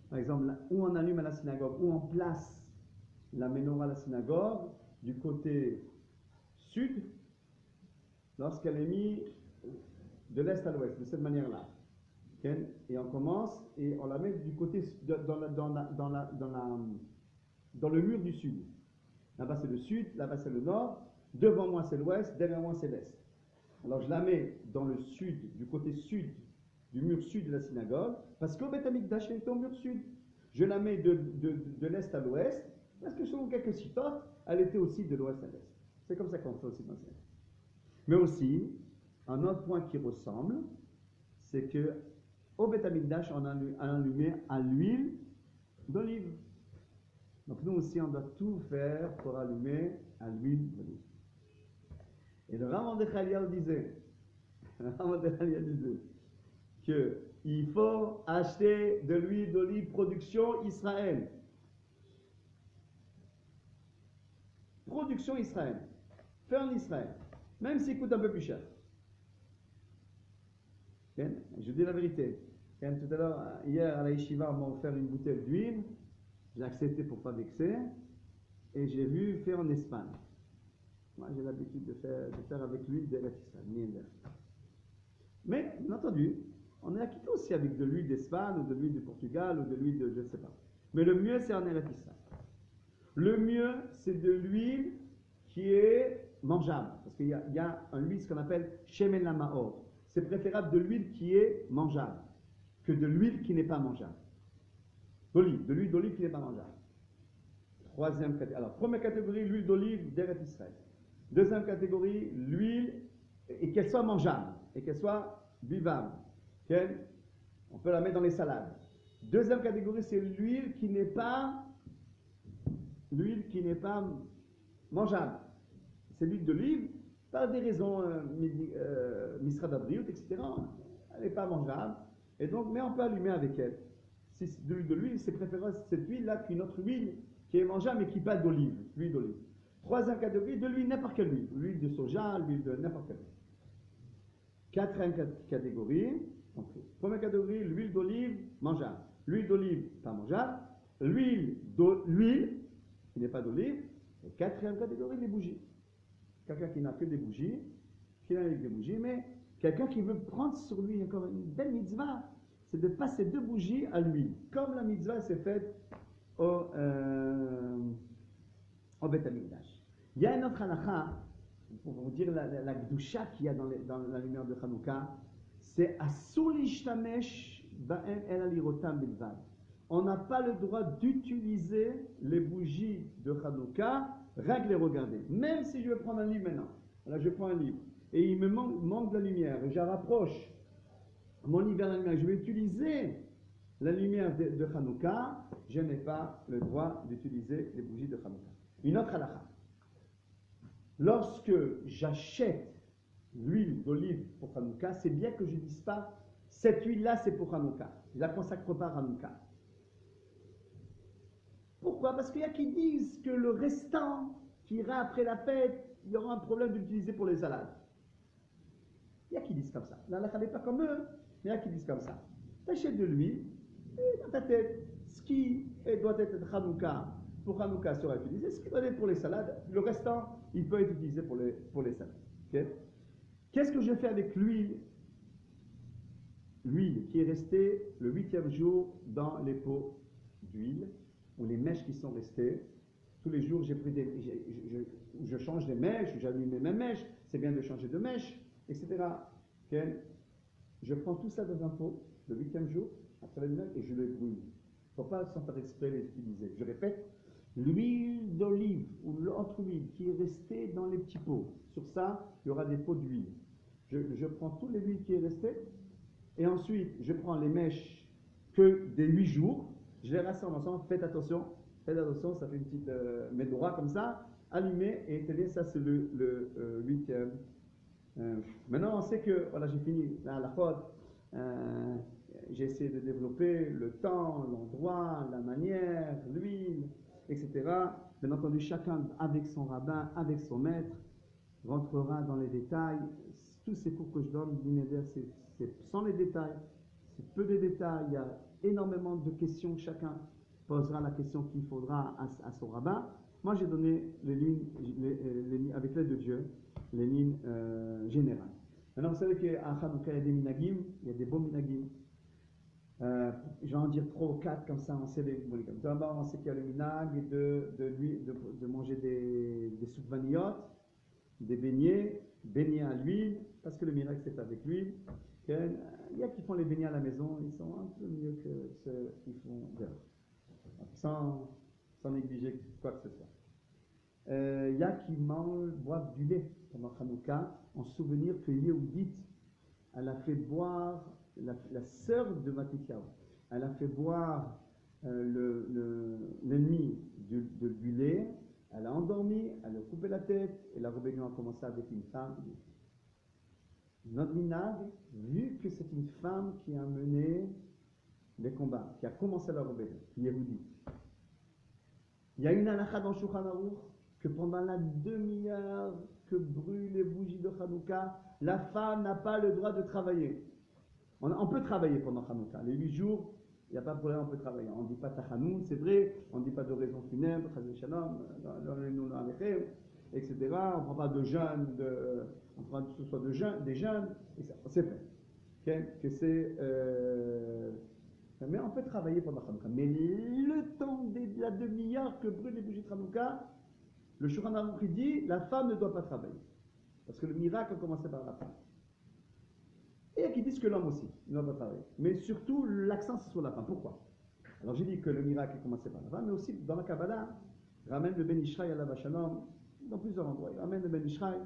Par exemple, où on allume à la synagogue, où on place la menorah à la synagogue, du côté sud, lorsqu'elle est mise de l'est à l'ouest, de cette manière-là. Okay? Et on commence et on la met du côté dans le mur du sud. Là-bas c'est le sud, là-bas c'est le nord, devant moi c'est l'ouest, derrière moi c'est l'est. Alors je la mets dans le sud, du côté sud, du mur sud de la synagogue, parce qu'au Beth Amikdash elle était au mur sud. Je la mets de l'est à l'ouest, parce que selon quelques citotes, elle était aussi de l'ouest à l'est. C'est comme ça qu'on fait aussi dans ça. Mais aussi, un autre point qui ressemble, c'est que au Beth Amikdash, on a allumé à l'huile d'olive. Donc nous aussi, on doit tout faire pour allumer à l'huile d'olive. Et le Rav Mordechai disait qu'il faut acheter de l'huile d'olive production Israël. Production Israël. Fait en Israël. Même s'il coûte un peu plus cher. Okay? Je dis la vérité. Okay? Tout à l'heure, hier à la yeshiva, on m'a offert une bouteille d'huile. J'ai accepté pour ne pas vexer. Et j'ai vu faire en Espagne. Moi, j'ai l'habitude de faire avec l'huile d'Eretz Israël. Mais, bien entendu, on est acquitté aussi avec de l'huile d'Espagne, ou de l'huile de Portugal, ou de l'huile de je ne sais pas. Mais le mieux, c'est en Eretz Israël. Le mieux, c'est de l'huile qui est mangeable. Parce qu'il y a un huile, ce qu'on appelle Shemen la Maor. C'est préférable de l'huile qui est mangeable que de l'huile qui n'est pas mangeable. De l'huile d'olive qui n'est pas mangeable. Troisième catégorie. Alors, première catégorie, l'huile d'olive d'Eretz Israël. Deuxième catégorie, l'huile, et qu'elle soit mangeable. et qu'elle soit buvable. Okay? On peut la mettre dans les salades. Deuxième catégorie, c'est l'huile qui n'est pas mangeable. C'est l'huile d'olive, par des raisons Misra d'Abriut, etc. Elle n'est pas mangeable. Et donc, mais on peut allumer avec elle. Si c'est de l'huile d'olive, c'est préférable cette huile-là qu'une autre huile qui est mangeable mais qui n'est pas d'olive, l'huile d'olive. Troisième catégorie, de l'huile, n'importe quelle huile. L'huile de soja, l'huile de n'importe quelle huile. Quatrième catégorie. Donc, première catégorie, l'huile d'olive mangeable. L'huile d'olive pas mangeable. L'huile qui n'est pas d'olive. Et quatrième catégorie, les bougies. Quelqu'un qui n'a que des bougies, qui n'a avec des bougies, mais quelqu'un qui veut prendre sur lui encore une belle mitzvah, c'est de passer 2 bougies à l'huile. Comme la mitzvah s'est faite au Beth Amikdash. Il y a une autre halakha, pour vous dire la gdusha qu'il y a dans la lumière de Hanouka, c'est Asur lishtamesh ba'en el alirotam bilvad. On n'a pas le droit d'utiliser les bougies de Hanouka, rien que les regarder. Même si je veux prendre un livre maintenant, là je prends un livre, et il me manque de la lumière, et je rapproche mon livre vers la lumière, je vais utiliser la lumière de Hanouka, je n'ai pas le droit d'utiliser les bougies de Hanouka. Une autre halakha. Lorsque j'achète l'huile d'olive pour Hanouka, c'est bien que je ne dise pas cette huile-là c'est pour Hanouka. Je ne la consacre pas à Hanouka. Pourquoi? Parce qu'il y a qui disent que le restant qui ira après la fête, il y aura un problème d'utiliser pour les salades. Il y a qui disent comme ça. Là, n'est pas comme eux, mais il y a qui disent comme ça. Tu achètes de l'huile, et dans ta tête, ce qui doit être Hanouka, pour Hanouka sera utilisé, ce qui doit être pour les salades, le restant, il peut être utilisé pour les salades. Okay? Qu'est-ce que je fais avec l'huile? L'huile qui est restée le 8e jour dans les pots d'huile, ou les mèches qui sont restées. Tous les jours, je change des mèches, j'allume mes mêmes mèches, c'est bien de changer de mèche, etc. Okay? Je prends tout ça dans un pot, le 8e jour, après la lumière, et je le brûle. Il ne faut pas sans faire exprès les utiliser. Je répète, l'huile d'olive ou l'autre huile qui est restée dans les petits pots. Sur ça, il y aura des pots d'huile. Je prends toute l'huile qui est restée, et ensuite, je prends les mèches que des 8 jours, je les rassemble ensemble, faites attention, ça fait une petite médora comme ça, allumez, et tenez, ça c'est le 8e. Maintenant, on sait que, voilà, j'ai fini la faute. J'ai essayé de développer le temps, l'endroit, la manière, l'huile, etc. Bien entendu, chacun avec son rabbin, avec son maître, rentrera dans les détails. Tous ces cours que je donne, c'est sans les détails, c'est peu de détails, il y a énormément de questions, chacun posera la question qu'il faudra à son rabbin. Moi, j'ai donné les lignes, avec l'aide de Dieu, les lignes générales. Maintenant, vous savez qu'à Hanouka, il y a des minagim, il y a des beaux minagim. Je vais en dire 3 ou 4, comme ça on sait les minagim. D'abord, on sait qu'il y a le minag de manger des soupes vanillotes, des beignets à l'huile, parce que le minag c'est avec l'huile. Il y a qui font les beignets à la maison, ils sont un peu mieux que ceux qui font dehors. Sans négliger quoi que ce soit. Il y a qui boivent du lait pendant Hanouka, en souvenir que Yehudit, elle a fait boire, la sœur de Matityahu, elle a fait boire l'ennemi du lait, elle a endormi, elle a coupé la tête, et la rébellion a commencé avec une femme. Notre minag, vu que c'est une femme qui a mené les combats, qui a commencé la rébellion, Yehudit, il y a une halakha dans Shulchan Aruch que pendant la demi-heure que brûlent les bougies de Hanouka, la femme n'a pas le droit de travailler. On peut travailler pendant Hanouka. Les 8 jours, il n'y a pas de problème, on peut travailler. On ne dit pas Tachanoun, c'est vrai, on ne dit pas d'oraison funèbre, etc. On ne prend pas de jeûne, on prend que ce soit des jeûnes, c'est vrai. Okay? Mais on peut travailler pendant Hanouka. Mais le temps de la demi-heure que brûlent les bougies de Hanouka, le Shulchan Aruch dit la femme ne doit pas travailler. Parce que le miracle a commencé par la femme. Et il y a qui disent que l'homme aussi ne doit pas travailler. Mais surtout, l'accent c'est sur la femme. Pourquoi? Alors j'ai dit que le miracle a commencé par la femme, mais aussi dans la Kabbalah, ramène le Ben Ishraï à la Shalom, dans plusieurs endroits. Il ramène le Ben Ishraï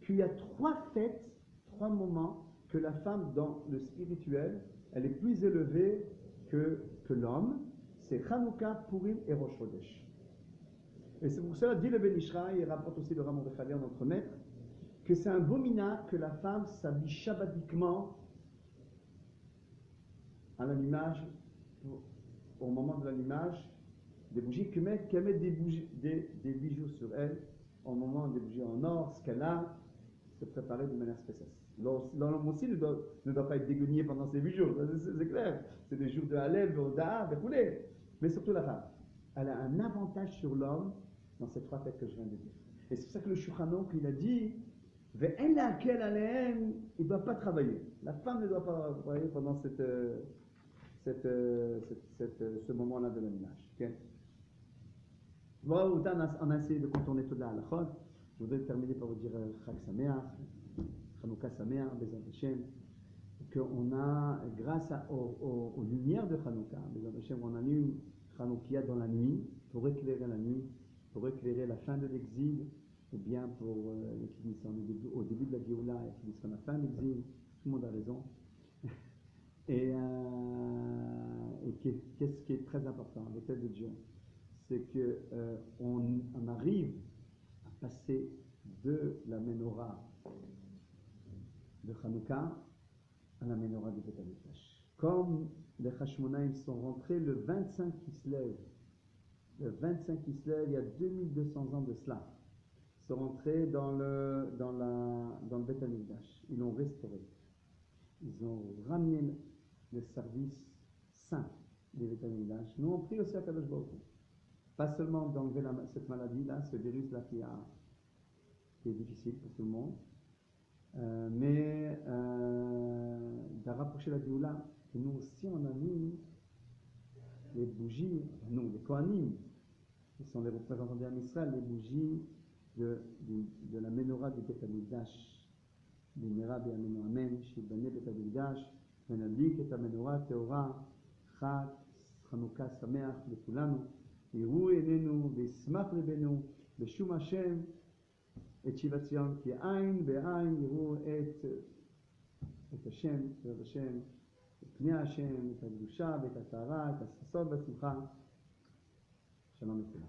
qu'il y a 3 fêtes, 3 moments que la femme, dans le spirituel, elle est plus élevée que l'homme. C'est Hanouka, Purim et Rosh Chodesh. Et c'est pour cela, dit le Ben Ishraï, et rapporte aussi le Ramon de Khalia, notre maître, que c'est un beau mina que la femme s'habille shabbatiquement à l'allumage, au moment de l'allumage des bougies, qu'elle met des bijoux sur elle, au moment des bougies en or, ce qu'elle a, se préparer de manière spéciale. L'homme aussi ne doit pas être déguenillé pendant ces 8 jours, c'est clair. C'est des jours de Halev, Oda, de poulet. Mais surtout la femme. Elle a un avantage sur l'homme dans ces 3 fêtes que je viens de dire. Et c'est pour ça que le Shulchan Aruch, il a dit, il ne doit pas travailler. La femme ne doit pas travailler pendant ce moment-là de l'allumage. Okay? Bon, on a essayé de contourner toute la halachot. Je voudrais terminer par vous dire Chag Sameach, Chanukah Sameach, Bezat Hashem, qu'on a, grâce aux lumières de Chanukah, Bezat Hashem, on allume Chanukah dans la nuit, pour éclairer la nuit, pour éclairer la fin de l'exil, ou bien pour les qui disent au début de la Géoula, et qui disent qu'on a fin d'exil, tout le monde a raison. Et qu'est-ce qui est très important, le tel de Dieu, c'est qu'on arrive à passer de la menorah de Hanouka à la menorah du Beth Amikdash. Comme les Hashmonaïm sont rentrés le 25 Kislev, il y a 2200 ans de cela, sont rentrés dans le Beth Amikdash. Ils l'ont restauré. Ils ont ramené le service saint du Beth Amikdash. Nous on prie aussi à Kadosh Baruch Hu. Pas seulement d'enlever cette maladie-là, ce virus-là qui est difficile pour tout le monde, mais de rapprocher la Géoula. Et nous aussi, on a mis les bougies, les Kohanim, qui sont les représentants d'Am Israël, les bougies de la menorah du Beth Amikdash. B'mera b'yameinu amen, shibane Beth Amikdash, ונדליק את המנורה הטהורה, חג חנוכה שמח לכולנו, יראו עינינו וישמח ליבנו בשום השם את שיבת ציון, כי עין בעין יראו את השם, את השם, את פני השם, את הקדושה ואת הטהרה, את הששון והשמחה. שלום לכולם.